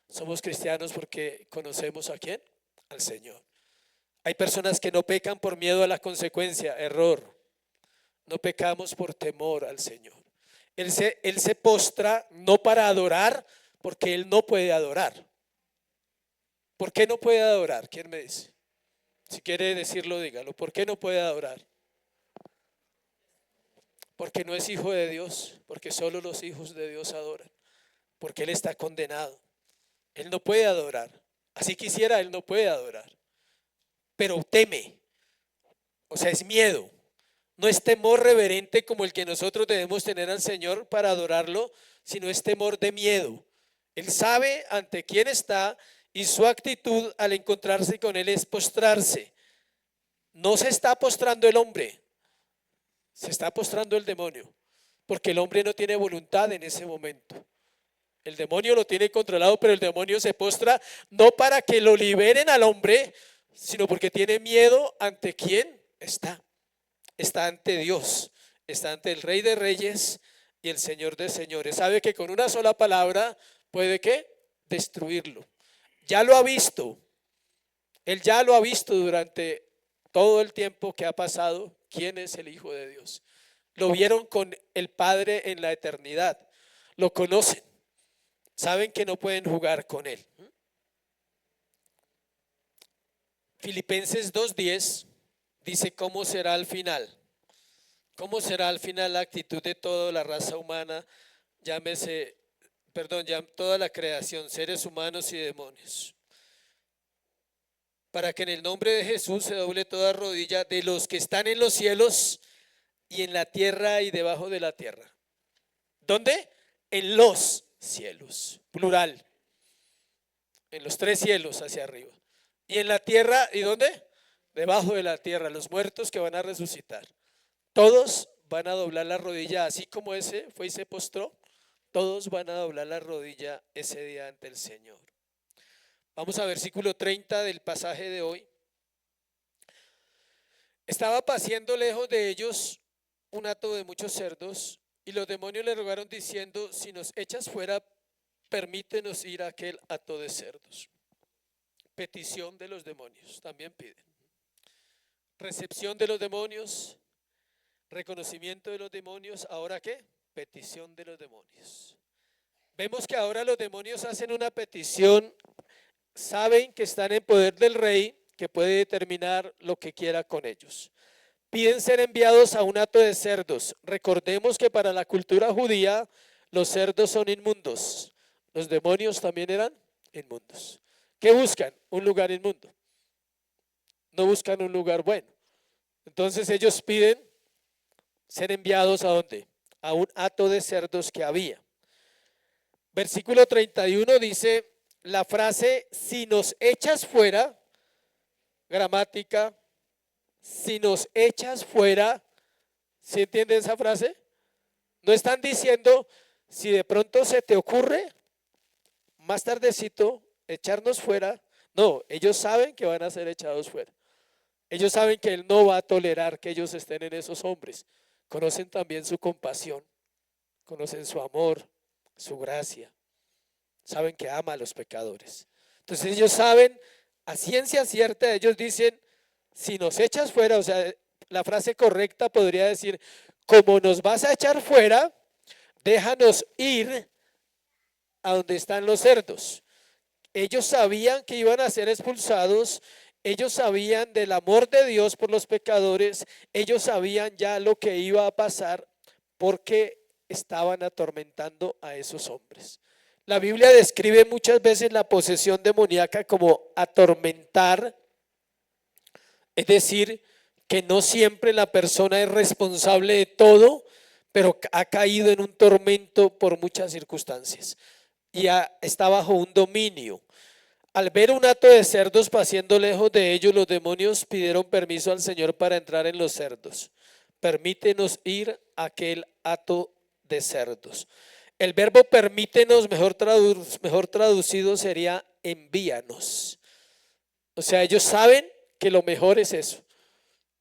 Somos cristianos porque conocemos ¿a quién? Al Señor. Hay personas que no pecan por miedo a la consecuencia, error. No pecamos por temor al Señor. Él se postra no para adorar, porque Él no puede adorar. ¿Por qué no puede adorar? ¿Quién me dice? Si quiere decirlo, dígalo. ¿Por qué no puede adorar? Porque no es hijo de Dios, porque solo los hijos de Dios adoran, porque Él está condenado. Él no puede adorar. Así quisiera, Él no puede adorar. Pero teme. O sea, es miedo. No es temor reverente como el que nosotros debemos tener al Señor para adorarlo, sino es temor de miedo. Él sabe ante quién está y su actitud al encontrarse con Él es postrarse. No se está postrando el hombre, se está postrando el demonio, porque el hombre no tiene voluntad en ese momento. El demonio lo tiene controlado, pero el demonio se postra no para que lo liberen al hombre, sino porque tiene miedo ante quién está. Está ante Dios, está ante el Rey de Reyes y el Señor de Señores. Sabe que con una sola palabra puede ¿qué? Destruirlo. Ya lo ha visto. Él ya lo ha visto durante todo el tiempo que ha pasado. ¿Quién es el Hijo de Dios? Lo vieron con el Padre en la eternidad. Lo conocen. Saben que no pueden jugar con Él. Filipenses 2:10 dice cómo será al final. ¿Cómo será al final la actitud de toda la raza humana? Ya toda la creación, seres humanos y demonios. Para que en el nombre de Jesús se doble toda rodilla de los que están en los cielos y en la tierra y debajo de la tierra. ¿Dónde? En los cielos, plural. En los 3 cielos hacia arriba. Y en la tierra, ¿y dónde? Debajo de la tierra, los muertos que van a resucitar. Todos van a doblar la rodilla, así como ese fue y se postró. Todos van a doblar la rodilla ese día ante el Señor. Vamos a versículo 30 del pasaje de hoy. Estaba paciendo lejos de ellos un hato de muchos cerdos, y los demonios le rogaron diciendo: si nos echas fuera, permítenos ir a aquel hato de cerdos. Petición de los demonios, también piden. Recepción de los demonios, reconocimiento de los demonios. ¿Ahora qué? Petición de los demonios. Vemos que ahora los demonios hacen una petición. Saben que están en poder del rey, que puede determinar lo que quiera con ellos. Piden ser enviados a un hato de cerdos. Recordemos que para la cultura judía los cerdos son inmundos. Los demonios también eran inmundos. ¿Qué buscan? Un lugar inmundo. No buscan un lugar bueno. Entonces ellos piden ser enviados ¿a dónde? A un hato de cerdos que había. Versículo 31 dice la frase: si nos echas fuera, gramática, si nos echas fuera. ¿Sí entienden esa frase? No están diciendo si de pronto se te ocurre más tardecito echarnos fuera. No, ellos saben que van a ser echados fuera. Ellos saben que Él no va a tolerar que ellos estén en esos hombres. Conocen también su compasión, conocen su amor, su gracia. Saben que ama a los pecadores. Entonces ellos saben, a ciencia cierta, ellos dicen: si nos echas fuera, o sea, la frase correcta podría decir: como nos vas a echar fuera, déjanos ir a donde están los cerdos. Ellos sabían que iban a ser expulsados. Ellos sabían del amor de Dios por los pecadores. Ellos sabían ya lo que iba a pasar, porque estaban atormentando a esos hombres. La Biblia describe muchas veces la posesión demoníaca como atormentar, es decir, que no siempre la persona es responsable de todo, pero ha caído en un tormento por muchas circunstancias y está bajo un dominio. Al ver un hato de cerdos paciendo lejos de ellos, los demonios pidieron permiso al Señor para entrar en los cerdos. Permítenos ir a aquel hato de cerdos. El verbo permítenos, mejor traducido sería envíanos. O sea, ellos saben que lo mejor es eso,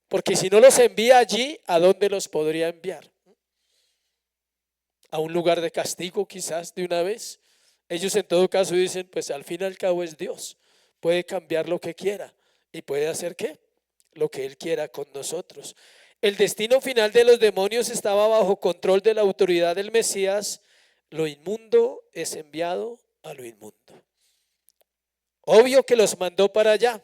porque si no los envía allí, ¿a dónde los podría enviar? A un lugar de castigo, quizás, de una vez. Ellos en todo caso dicen: pues al fin y al cabo es Dios, puede cambiar lo que quiera y puede hacer ¿qué? Lo que Él quiera con nosotros. El destino final de los demonios estaba bajo control de la autoridad del Mesías. Lo inmundo es enviado a lo inmundo. Obvio que los mandó para allá.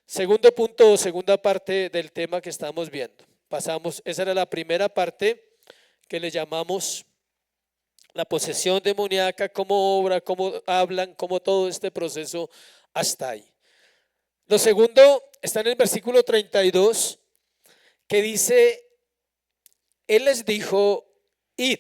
Segundo punto o segunda parte del tema que estamos viendo. Esa era la primera parte que le llamamos la posesión demoníaca, cómo obra, cómo hablan, cómo todo este proceso hasta ahí. Lo segundo está en el versículo 32, que dice, Él les dijo, id.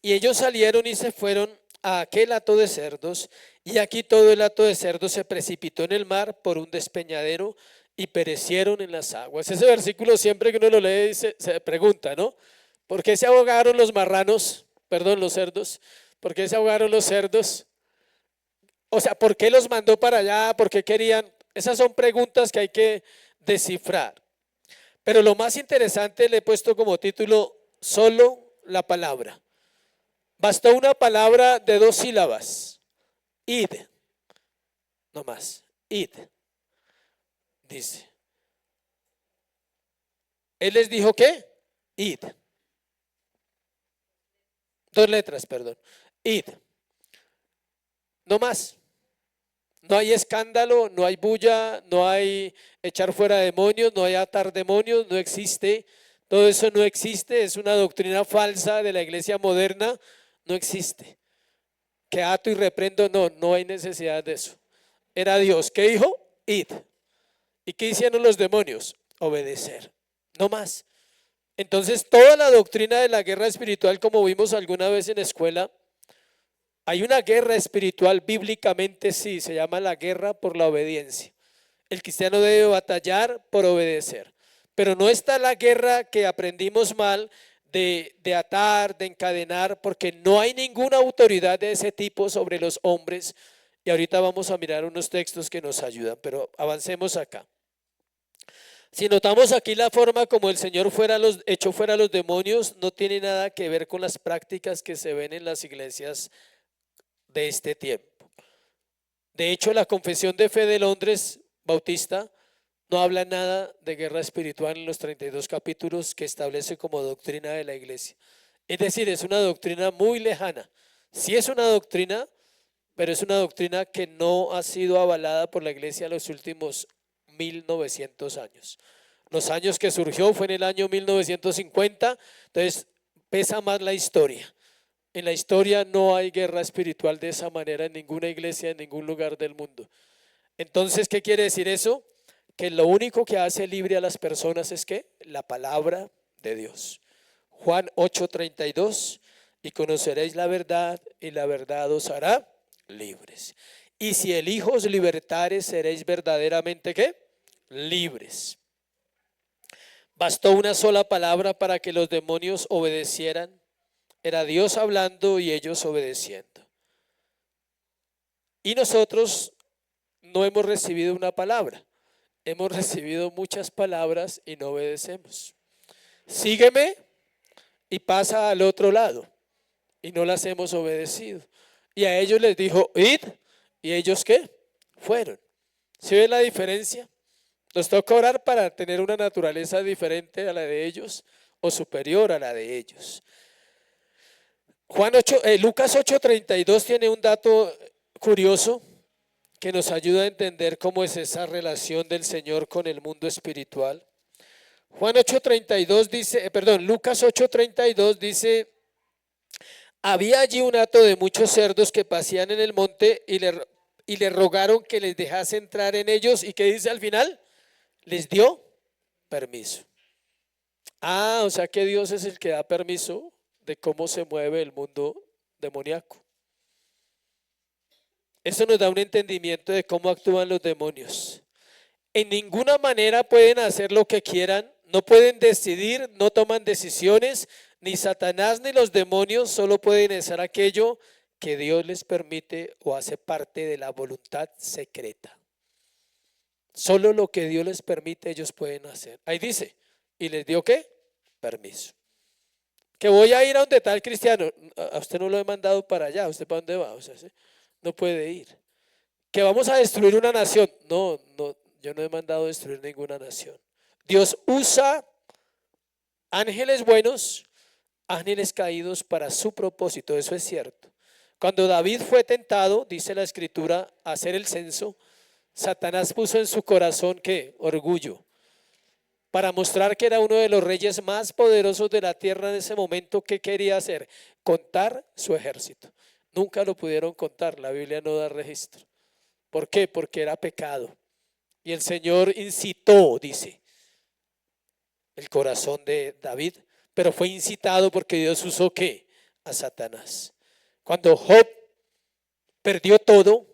Y ellos salieron y se fueron a aquel hato de cerdos, y aquí todo el hato de cerdos se precipitó en el mar por un despeñadero y perecieron en las aguas. Ese versículo siempre que uno lo lee se pregunta, ¿no? ¿Por qué se ahogaron los marranos? Perdón, los cerdos. ¿Por qué se ahogaron los cerdos? O sea, ¿por qué los mandó para allá? ¿Por qué querían? Esas son preguntas que hay que descifrar. Pero lo más interesante le he puesto como título, solo la palabra. Bastó una palabra de 2 sílabas, id, no más, id, dice. Él les dijo ¿qué? Id. 2 letras, perdón, id, no más. No hay escándalo, no hay bulla, no hay echar fuera demonios, no hay atar demonios, no existe. Todo eso no existe, es una doctrina falsa de la iglesia moderna, no existe. Que ato y reprendo, no hay necesidad de eso. Era Dios. ¿Qué dijo? Id. ¿Y qué hicieron los demonios? Obedecer, no más. Entonces toda la doctrina de la guerra espiritual, como vimos alguna vez en escuela, hay una guerra espiritual bíblicamente, sí, se llama la guerra por la obediencia. El cristiano debe batallar por obedecer, pero no está la guerra que aprendimos mal de atar, de encadenar, porque no hay ninguna autoridad de ese tipo sobre los hombres. Y ahorita vamos a mirar unos textos que nos ayudan, pero avancemos acá. Si notamos aquí la forma como el Señor echó fuera a los demonios, no tiene nada que ver con las prácticas que se ven en las iglesias de este tiempo. De hecho, la Confesión de Fe de Londres Bautista no habla nada de guerra espiritual en los 32 capítulos que establece como doctrina de la iglesia. Es decir, es una doctrina muy lejana. Sí es una doctrina, pero es una doctrina que no ha sido avalada por la iglesia en los últimos 1900 años. Los años que surgió fue en el año 1950, entonces pesa más la historia. En la historia no hay guerra espiritual de esa manera en ninguna iglesia, en ningún lugar del mundo. Entonces, ¿qué quiere decir eso? Que lo único que hace libre a las personas es ¿qué? La palabra de Dios. Juan 8:32, y conoceréis la verdad, y la verdad os hará libres. Y si el Hijo os libertare, seréis verdaderamente ¿qué? Libres. Bastó una sola palabra para que los demonios obedecieran. Era Dios hablando y ellos obedeciendo. Y nosotros no hemos recibido una palabra. Hemos recibido muchas palabras y no obedecemos. Sígueme y pasa al otro lado. Y no las hemos obedecido. Y a ellos les dijo, id. ¿Y ellos qué? Fueron. ¿Sí ven la diferencia? Nos toca orar para tener una naturaleza diferente a la de ellos o superior a la de ellos. Lucas 8:32 tiene un dato curioso que nos ayuda a entender cómo es esa relación del Señor con el mundo espiritual. Lucas 8:32 dice, había allí un hato de muchos cerdos que pasían en el monte y le rogaron que les dejase entrar en ellos. ¿Y qué dice al final? Les dio permiso. O sea que Dios es el que da permiso de cómo se mueve el mundo demoníaco. Eso nos da un entendimiento de cómo actúan los demonios. En ninguna manera pueden hacer lo que quieran, no pueden decidir, no toman decisiones, ni Satanás ni los demonios solo pueden hacer aquello que Dios les permite o hace parte de la voluntad secreta. Solo lo que Dios les permite ellos pueden hacer. Ahí dice, ¿y les dio qué? Permiso. Que voy a ir a donde tal cristiano. A usted no lo he mandado para allá. ¿Usted para dónde va? O sea, ¿sí? No puede ir. Que vamos a destruir una nación. No, yo no he mandado destruir ninguna nación. Dios usa ángeles buenos, ángeles caídos para su propósito. Eso es cierto. Cuando David fue tentado, dice la escritura, a hacer el censo, Satanás puso en su corazón ¿qué? Orgullo. Para mostrar que era uno de los reyes más poderosos de la tierra en ese momento. ¿Qué quería hacer? Contar su ejército. Nunca lo pudieron contar, la Biblia no da registro. ¿Por qué? Porque era pecado. Y el Señor incitó, dice, el corazón de David, pero fue incitado porque Dios usó ¿qué? A Satanás. Cuando Job perdió todo,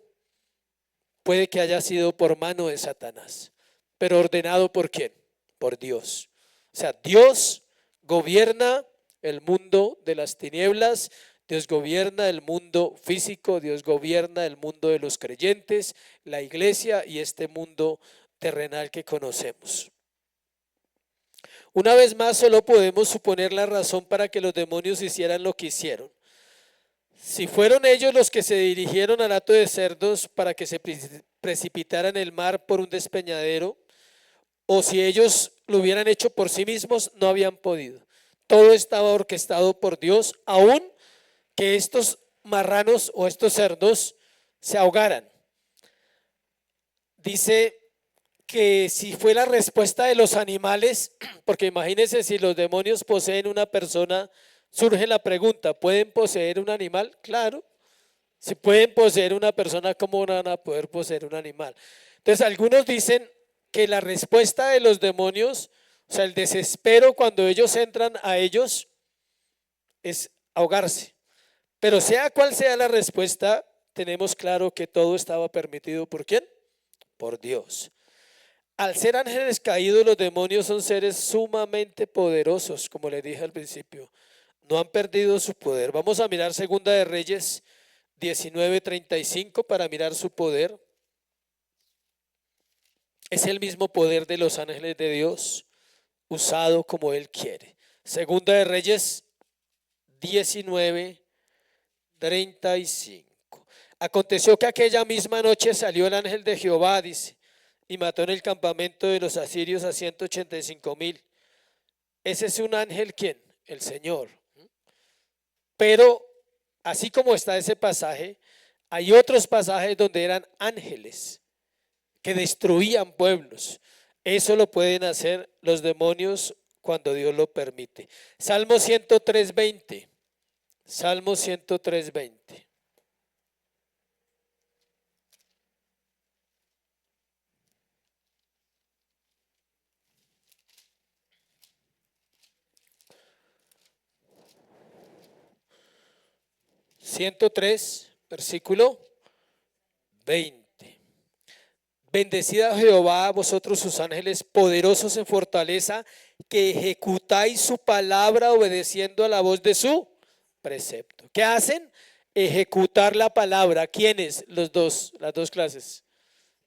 puede que haya sido por mano de Satanás, pero ordenado ¿por quién? Por Dios. O sea, Dios gobierna el mundo de las tinieblas, Dios gobierna el mundo físico, Dios gobierna el mundo de los creyentes, la iglesia y este mundo terrenal que conocemos. Una vez más, solo podemos suponer la razón para que los demonios hicieran lo que hicieron. Si fueron ellos los que se dirigieron al hato de cerdos para que se precipitaran en el mar por un despeñadero, o si ellos lo hubieran hecho por sí mismos, no habían podido. Todo estaba orquestado por Dios, aún que estos marranos o estos cerdos se ahogaran. Dice que si fue la respuesta de los animales, porque imagínense si los demonios poseen una persona, surge la pregunta, ¿pueden poseer un animal? Claro, si pueden poseer una persona, ¿cómo van a poder poseer un animal? Entonces algunos dicen que la respuesta de los demonios, o sea, el desespero cuando ellos entran a ellos es ahogarse. Pero sea cual sea la respuesta, tenemos claro que todo estaba permitido ¿por quién? Por Dios. Al ser ángeles caídos, los demonios son seres sumamente poderosos, como les dije al principio. No han perdido su poder. Vamos a mirar Segunda de Reyes 19:35 para mirar su poder. Es el mismo poder de los ángeles de Dios, usado como Él quiere. Segunda de Reyes 19:35. Aconteció que aquella misma noche salió el ángel de Jehová, dice, y mató en el campamento de los asirios a 185,000. Ese es un ángel, ¿quién? El Señor. Pero así como está ese pasaje, hay otros pasajes donde eran ángeles que destruían pueblos. Eso lo pueden hacer los demonios cuando Dios lo permite. Salmo 103:20. Salmo 103:20. Versículo 20. Bendecida Jehová, vosotros sus ángeles, poderosos en fortaleza, que ejecutáis su palabra obedeciendo a la voz de su precepto. ¿Qué hacen? Ejecutar la palabra. ¿Quiénes? Las dos clases.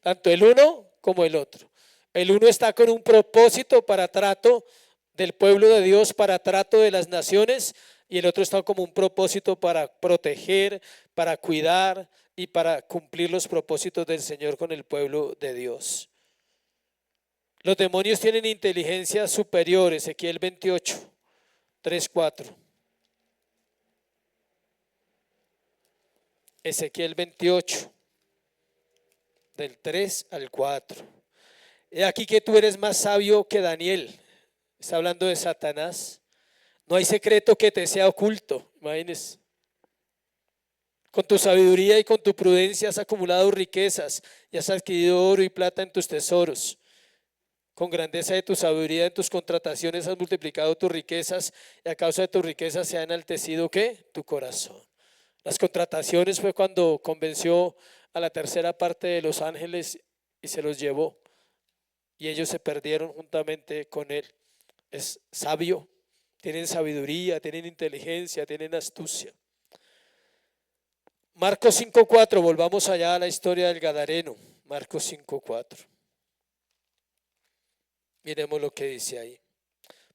Tanto el uno como el otro. El uno está con un propósito para trato del pueblo de Dios, para trato de las naciones, y el otro está como un propósito para proteger, para cuidar y para cumplir los propósitos del Señor con el pueblo de Dios. Los demonios tienen inteligencia superior, Ezequiel 28:3-4. Ezequiel 28, del 3 al 4. He aquí que tú eres más sabio que Daniel. Está hablando de Satanás. No hay secreto que te sea oculto. Imagínense. Con tu sabiduría y con tu prudencia has acumulado riquezas y has adquirido oro y plata en tus tesoros. Con grandeza de tu sabiduría en tus contrataciones has multiplicado tus riquezas y a causa de tus riquezas se ha enaltecido ¿qué? Tu corazón. Las contrataciones fue cuando convenció a la tercera parte de los ángeles y se los llevó. Y ellos se perdieron juntamente con él. Es sabio, tienen sabiduría, tienen inteligencia, tienen astucia. Marcos 5:4, volvamos allá a la historia del Gadareno. Marcos 5:4. Miremos lo que dice ahí.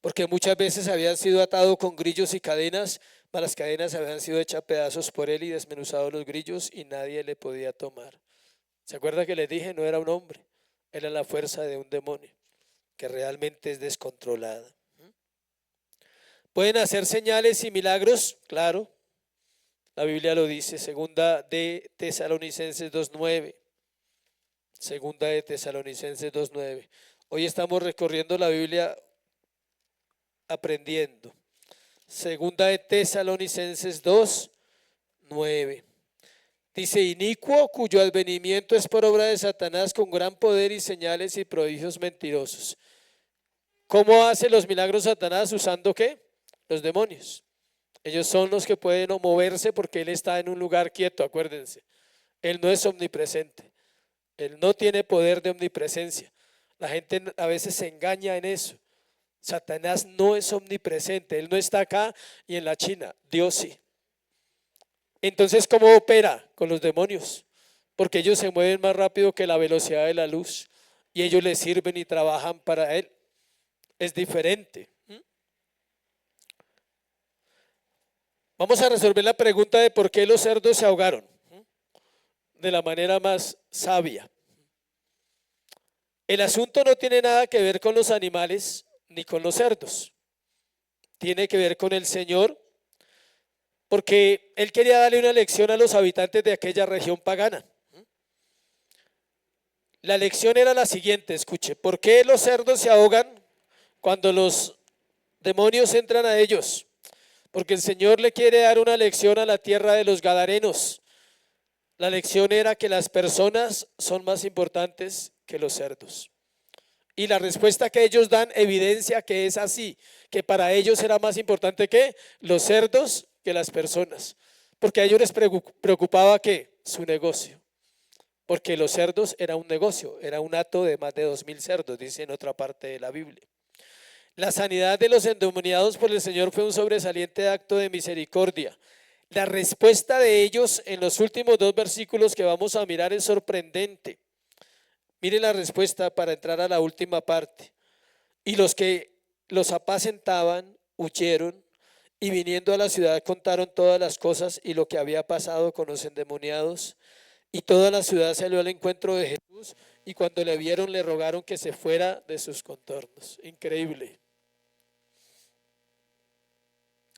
Porque muchas veces habían sido atados con grillos y cadenas, mas las cadenas habían sido hechas pedazos por él y desmenuzados los grillos y nadie le podía tomar. ¿Se acuerda que les dije? No era un hombre, era la fuerza de un demonio que realmente es descontrolada. ¿Pueden hacer señales y milagros? Claro, la Biblia lo dice. Segunda de Tesalonicenses 2:9. Segunda de Tesalonicenses 2:9. Hoy estamos recorriendo la Biblia aprendiendo. Segunda de Tesalonicenses 2:9. Dice, inicuo cuyo advenimiento es por obra de Satanás con gran poder y señales y prodigios mentirosos. ¿Cómo hace los milagros Satanás? ¿Usando qué? Los demonios. Ellos son los que pueden moverse porque él está en un lugar quieto, acuérdense. Él no es omnipresente. Él no tiene poder de omnipresencia. La gente a veces se engaña en eso. Satanás no es omnipresente. Él no está acá y en la China. Dios sí. Entonces, ¿cómo opera? Con los demonios. Porque ellos se mueven más rápido que la velocidad de la luz. Y ellos le sirven y trabajan para él. Es diferente. Vamos a resolver la pregunta de por qué los cerdos se ahogaron de la manera más sabia. El asunto no tiene nada que ver con los animales ni con los cerdos. Tiene que ver con el Señor, porque Él quería darle una lección a los habitantes de aquella región pagana. La lección era la siguiente, escuche: ¿por qué los cerdos se ahogan cuando los demonios entran a ellos? Porque el Señor le quiere dar una lección a la tierra de los gadarenos. La lección era que las personas son más importantes que los cerdos. Y la respuesta que ellos dan evidencia que es así, que para ellos era más importante que los cerdos que las personas. Porque a ellos les preocupaba que su negocio. Porque los cerdos era un negocio, era un hato de más de 2000 cerdos, dice en otra parte de la Biblia. La sanidad de los endemoniados por el Señor fue un sobresaliente acto de misericordia. La respuesta de ellos en los últimos 2 versículos que vamos a mirar es sorprendente. Miren la respuesta para entrar a la última parte. Y los que los apacentaban huyeron y viniendo a la ciudad contaron todas las cosas y lo que había pasado con los endemoniados. Y toda la ciudad salió al encuentro de Jesús y cuando le vieron le rogaron que se fuera de sus contornos. Increíble.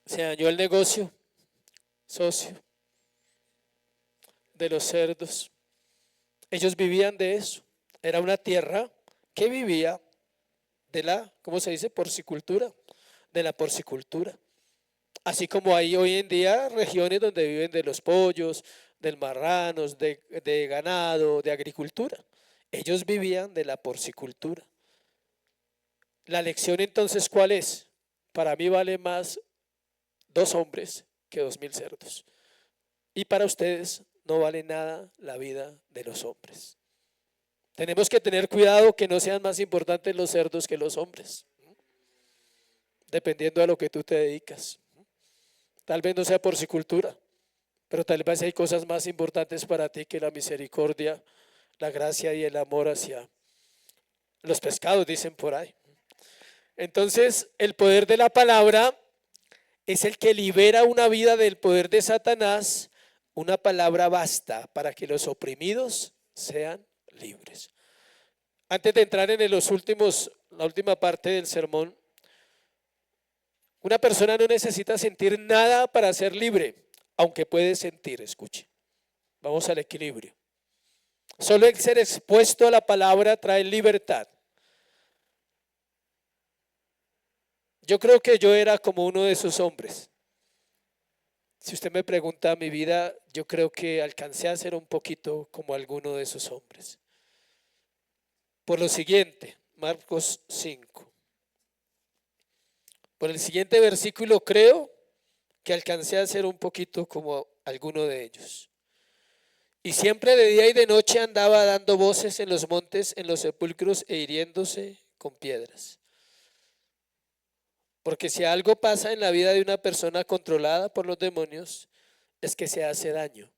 Se dañó el negocio, socio, de los cerdos. Ellos vivían de eso. Era una tierra que vivía de la, ¿cómo se dice? Porcicultura, de la porcicultura. Así como hay hoy en día regiones donde viven de los pollos, del marranos, de ganado, de agricultura. Ellos vivían de la porcicultura. La lección entonces, ¿cuál es? Para mí vale más 2 hombres que 2000 cerdos. Y para ustedes no vale nada la vida de los hombres. Tenemos que tener cuidado que no sean más importantes los cerdos que los hombres, dependiendo a lo que tú te dedicas. Tal vez no sea porcicultura, pero tal vez hay cosas más importantes para ti que la misericordia, la gracia y el amor hacia los pescados, dicen por ahí. Entonces, el poder de la palabra es el que libera una vida del poder de Satanás. Una palabra basta para que los oprimidos sean libres. Antes de entrar en la última parte del sermón, una persona no necesita sentir nada para ser libre, aunque puede sentir, escuche. Vamos al equilibrio. Solo el ser expuesto a la palabra trae libertad. Yo creo que yo era como uno de esos hombres. Si usted me pregunta mi vida, yo creo que alcancé a ser un poquito como alguno de esos hombres. Por lo siguiente, Marcos 5. Por el siguiente versículo creo que alcancé a ser un poquito como alguno de ellos. Y siempre de día y de noche andaba dando voces en los montes, en los sepulcros e hiriéndose con piedras. Porque si algo pasa en la vida de una persona controlada por los demonios, es que se hace daño.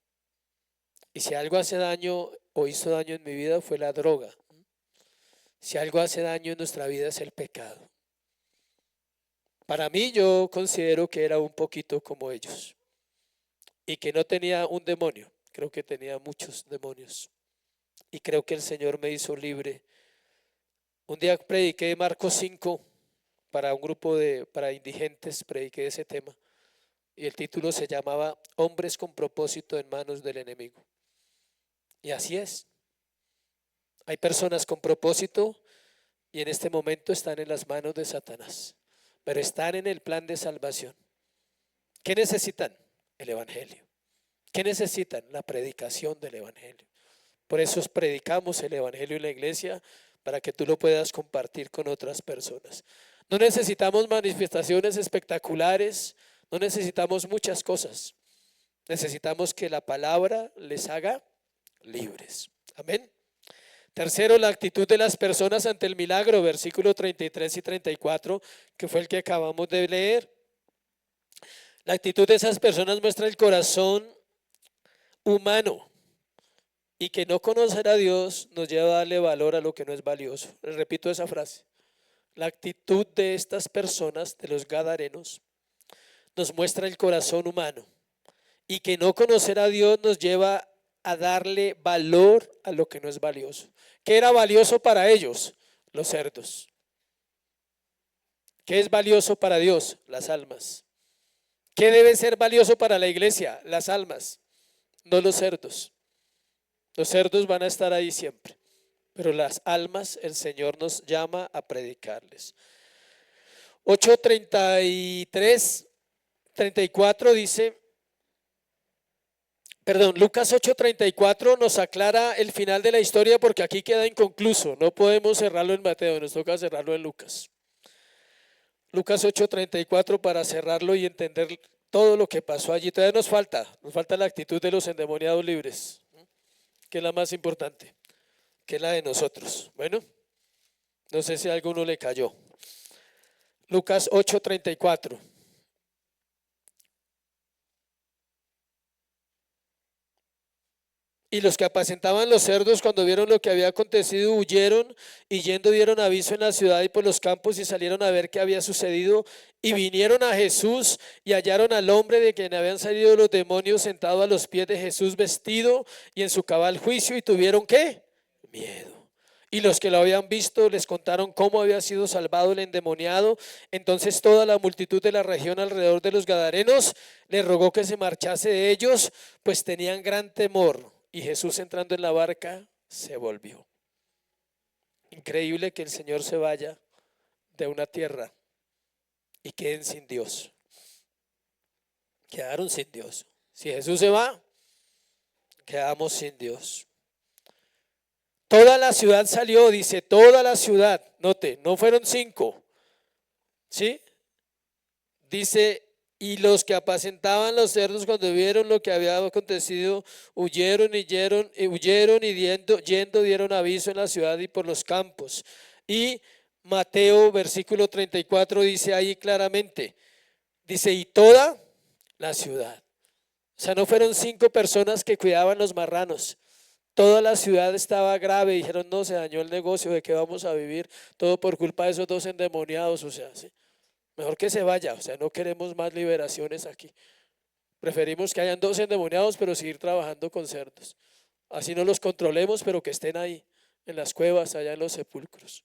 Y si algo hace daño o hizo daño en mi vida fue la droga. Si algo hace daño en nuestra vida es el pecado. Para mí yo considero que era un poquito como ellos. Y que no tenía un demonio, creo que tenía muchos demonios. Y creo que el Señor me hizo libre. Un día prediqué Marcos 5 para un grupo para indigentes, prediqué ese tema. Y el título se llamaba Hombres con propósito en manos del enemigo. Y así es. Hay personas con propósito y en este momento están en las manos de Satanás, pero están en el plan de salvación. ¿Qué necesitan? El evangelio. ¿Qué necesitan? La predicación del evangelio. Por eso predicamos el evangelio en la iglesia, para que tú lo puedas compartir con otras personas. No necesitamos manifestaciones espectaculares, no necesitamos muchas cosas. Necesitamos que la palabra les haga libres. Amén. Tercero, la actitud de las personas ante el milagro, versículo 33 y 34, que fue el que acabamos de leer. La actitud de esas personas muestra el corazón humano, y que no conocer a Dios nos lleva a darle valor a lo que no es valioso. Les repito esa frase. La actitud de estas personas, de los gadarenos, nos muestra el corazón humano, y que no conocer a Dios nos lleva a darle valor a lo que no es valioso. ¿Qué era valioso para ellos? Los cerdos. ¿Qué es valioso para Dios? Las almas. ¿Qué debe ser valioso para la iglesia? Las almas, no los cerdos. Los cerdos van a estar ahí siempre, pero las almas el Señor nos llama a predicarles. 8:33, 34 dice, Lucas 8:34 nos aclara el final de la historia, porque aquí queda inconcluso. No podemos cerrarlo en Mateo, nos toca cerrarlo en Lucas. Lucas 8:34 para cerrarlo y entender todo lo que pasó allí. Todavía nos falta la actitud de los endemoniados libres, que es la más importante, que es la de nosotros. Bueno, no sé si a alguno le cayó. Lucas 8:34. Y los que apacentaban los cerdos, cuando vieron lo que había acontecido, huyeron, y yendo dieron aviso en la ciudad y por los campos, y salieron a ver qué había sucedido, y vinieron a Jesús y hallaron al hombre de quien habían salido los demonios sentado a los pies de Jesús, vestido y en su cabal juicio, y tuvieron ¿qué? Miedo. Y los que lo habían visto les contaron cómo había sido salvado el endemoniado. Entonces toda la multitud de la región alrededor de los gadarenos le rogó que se marchase de ellos, pues tenían gran temor. Y Jesús, entrando en la barca, se volvió. Increíble que el Señor se vaya de una tierra y queden sin Dios. Quedaron sin Dios. Si Jesús se va, quedamos sin Dios. Toda la ciudad salió, dice, toda la ciudad. Note, no fueron 5, ¿sí? Dice, y los que apacentaban los cerdos, cuando vieron lo que había acontecido, huyeron y yendo dieron aviso en la ciudad y por los campos. Y Mateo versículo 34 dice ahí claramente, dice, y toda la ciudad. O sea, no fueron 5 personas que cuidaban los marranos. Toda la ciudad estaba grave. Dijeron, no, se dañó el negocio, ¿de qué vamos a vivir? Todo por culpa de esos 2 endemoniados. O sea, ¿sí? Mejor que se vaya. O sea, no queremos más liberaciones aquí. Preferimos que hayan 2 endemoniados, pero seguir trabajando con cerdos. Así no los controlemos, pero que estén ahí, en las cuevas, allá en los sepulcros.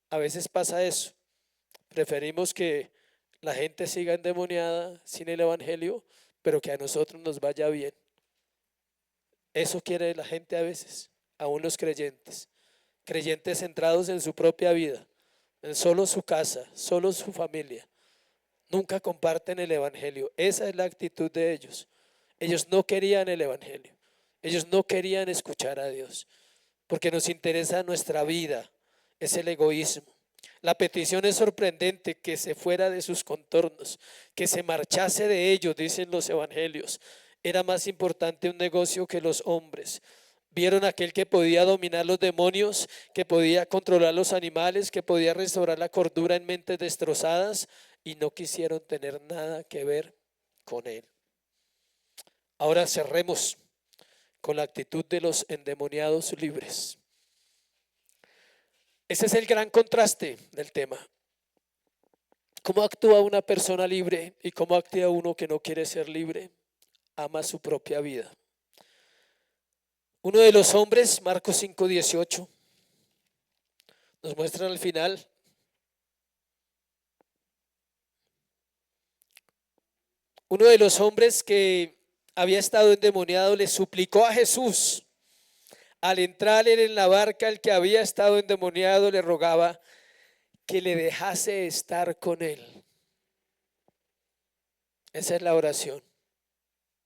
A veces pasa eso. Preferimos que la gente siga endemoniada sin el evangelio, pero que a nosotros nos vaya bien. Eso quiere la gente a veces, aún los creyentes centrados en su propia vida, en solo su casa, solo su familia. Nunca comparten el evangelio. Esa es la actitud de ellos. Ellos no querían el evangelio. Ellos no querían escuchar a Dios, porque nos interesa nuestra vida. Es el egoísmo. La petición es sorprendente, que se fuera de sus contornos, que se marchase de ellos, dicen los evangelios. Era más importante un negocio que los hombres. Vieron a aquel que podía dominar los demonios, que podía controlar los animales, que podía restaurar la cordura en mentes destrozadas, y no quisieron tener nada que ver con él. Ahora cerremos con la actitud de los endemoniados libres. Ese es el gran contraste del tema. ¿Cómo actúa una persona libre y cómo actúa uno que no quiere ser libre? Ama su propia vida. Uno de los hombres, Marcos 5:18, nos muestran al final. Uno de los hombres que había estado endemoniado le suplicó a Jesús. Al entrar él en la barca, el que había estado endemoniado le rogaba que le dejase estar con él. Esa es la oración.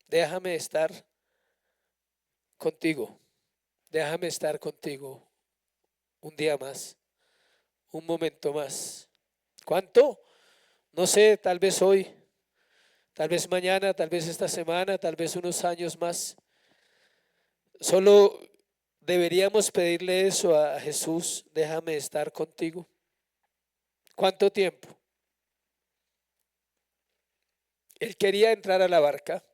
Déjame estar contigo. Déjame estar contigo un día más, un momento más. ¿Cuánto? No sé, tal vez hoy, tal vez mañana, tal vez esta semana, tal vez unos años más. Solo deberíamos pedirle eso a Jesús: déjame estar contigo. ¿Cuánto tiempo? Él quería entrar a la barca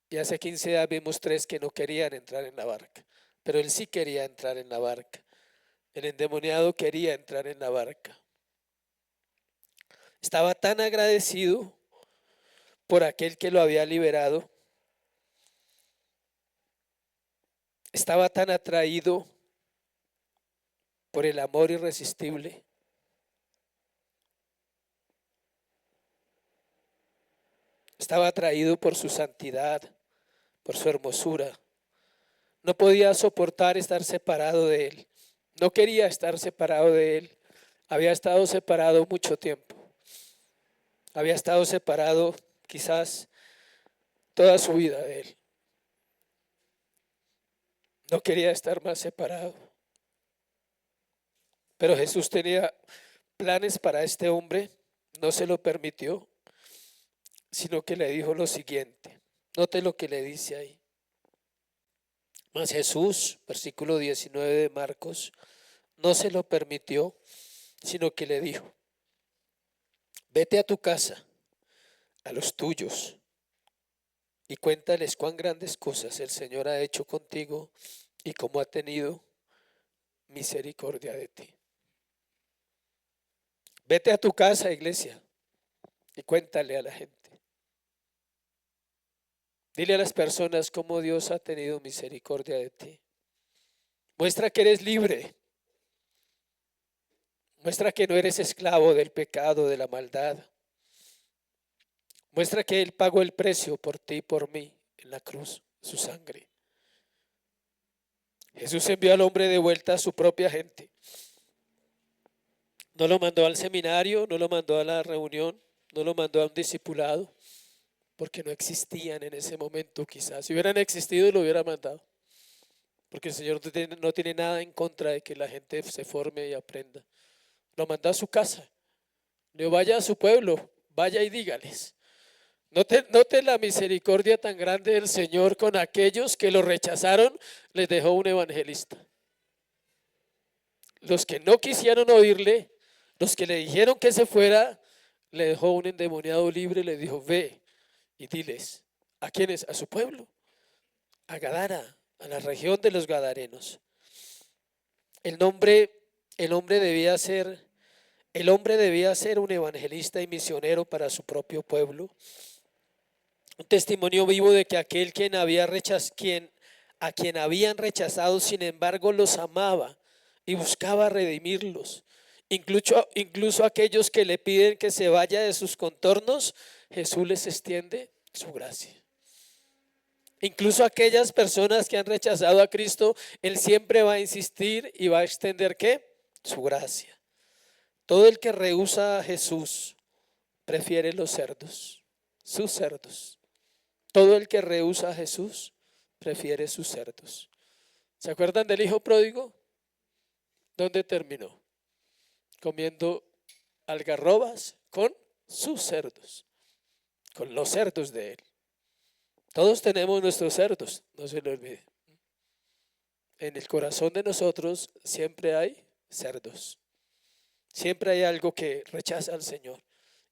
y hace 15 días vimos 3 que no querían entrar en la barca, pero él sí quería entrar en la barca. El endemoniado quería entrar en la barca. Estaba tan agradecido por aquel que lo había liberado. Estaba tan atraído por el amor irresistible. Estaba atraído por su santidad, por su hermosura. No podía soportar estar separado de él. No quería estar separado de él. Había estado separado mucho tiempo. Había estado separado quizás toda su vida de él. No quería estar más separado. Pero Jesús tenía planes para este hombre. No se lo permitió, sino que le dijo lo siguiente. Note lo que le dice ahí. Mas Jesús, versículo 19 de Marcos, no se lo permitió, sino que le dijo: vete a tu casa, a los tuyos, y cuéntales cuán grandes cosas el Señor ha hecho contigo y cómo ha tenido misericordia de ti. Vete a tu casa, iglesia, y cuéntale a la gente. Dile a las personas cómo Dios ha tenido misericordia de ti. Muestra que eres libre. Muestra que no eres esclavo del pecado, de la maldad. Muestra que Él pagó el precio por ti y por mí en la cruz, su sangre. Jesús envió al hombre de vuelta a su propia gente. No lo mandó al seminario, no lo mandó a la reunión, no lo mandó a un discipulado, porque no existían en ese momento quizás. Si hubieran existido, lo hubiera mandado. Porque el Señor no tiene nada en contra de que la gente se forme y aprenda. Lo mandó a su casa. Le vaya a su pueblo, vaya y dígales. Note la misericordia tan grande del Señor con aquellos que lo rechazaron, les dejó un evangelista. Los que no quisieron oírle, los que le dijeron que se fuera, le dejó un endemoniado libre, le dijo: ve y diles. ¿A quiénes? A su pueblo, a Gadara, a la región de los Gadarenos. El hombre debía ser un evangelista y misionero para su propio pueblo. Un testimonio vivo de que aquel a quien habían rechazado, sin embargo, los amaba y buscaba redimirlos. Incluso aquellos que le piden que se vaya de sus contornos, Jesús les extiende su gracia. Incluso aquellas personas que han rechazado a Cristo, Él siempre va a insistir y va a extender ¿qué? Su gracia. Todo el que rehúsa a Jesús prefiere los cerdos, sus cerdos. Todo el que rehúsa a Jesús prefiere sus cerdos. ¿Se acuerdan del hijo pródigo? ¿Dónde terminó? Comiendo algarrobas con sus cerdos, con los cerdos de él. Todos tenemos nuestros cerdos, no se lo olvide. En el corazón de nosotros siempre hay cerdos. Siempre hay algo que rechaza al Señor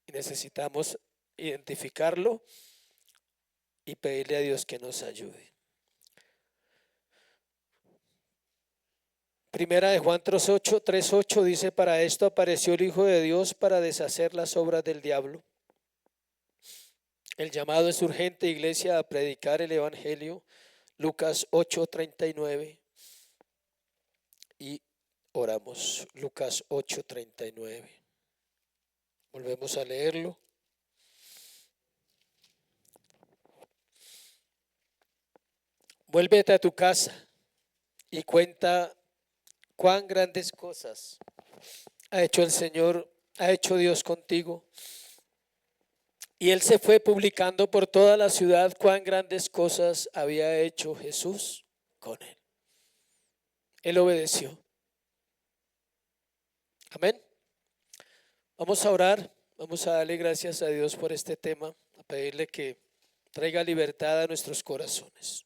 y necesitamos identificarlo y pedirle a Dios que nos ayude. Primera de Juan 3:8 dice: para esto apareció el Hijo de Dios, para deshacer las obras del diablo. El llamado es urgente, iglesia, a predicar el evangelio. Lucas 8:39. Y oramos. Lucas 8:39. Volvemos a leerlo. Vuélvete a tu casa y cuenta cuán grandes cosas ha hecho el Señor, ha hecho Dios contigo. Y él se fue publicando por toda la ciudad cuán grandes cosas había hecho Jesús con él. Él obedeció. Amén. Vamos a orar, vamos a darle gracias a Dios por este tema, a pedirle que traiga libertad a nuestros corazones.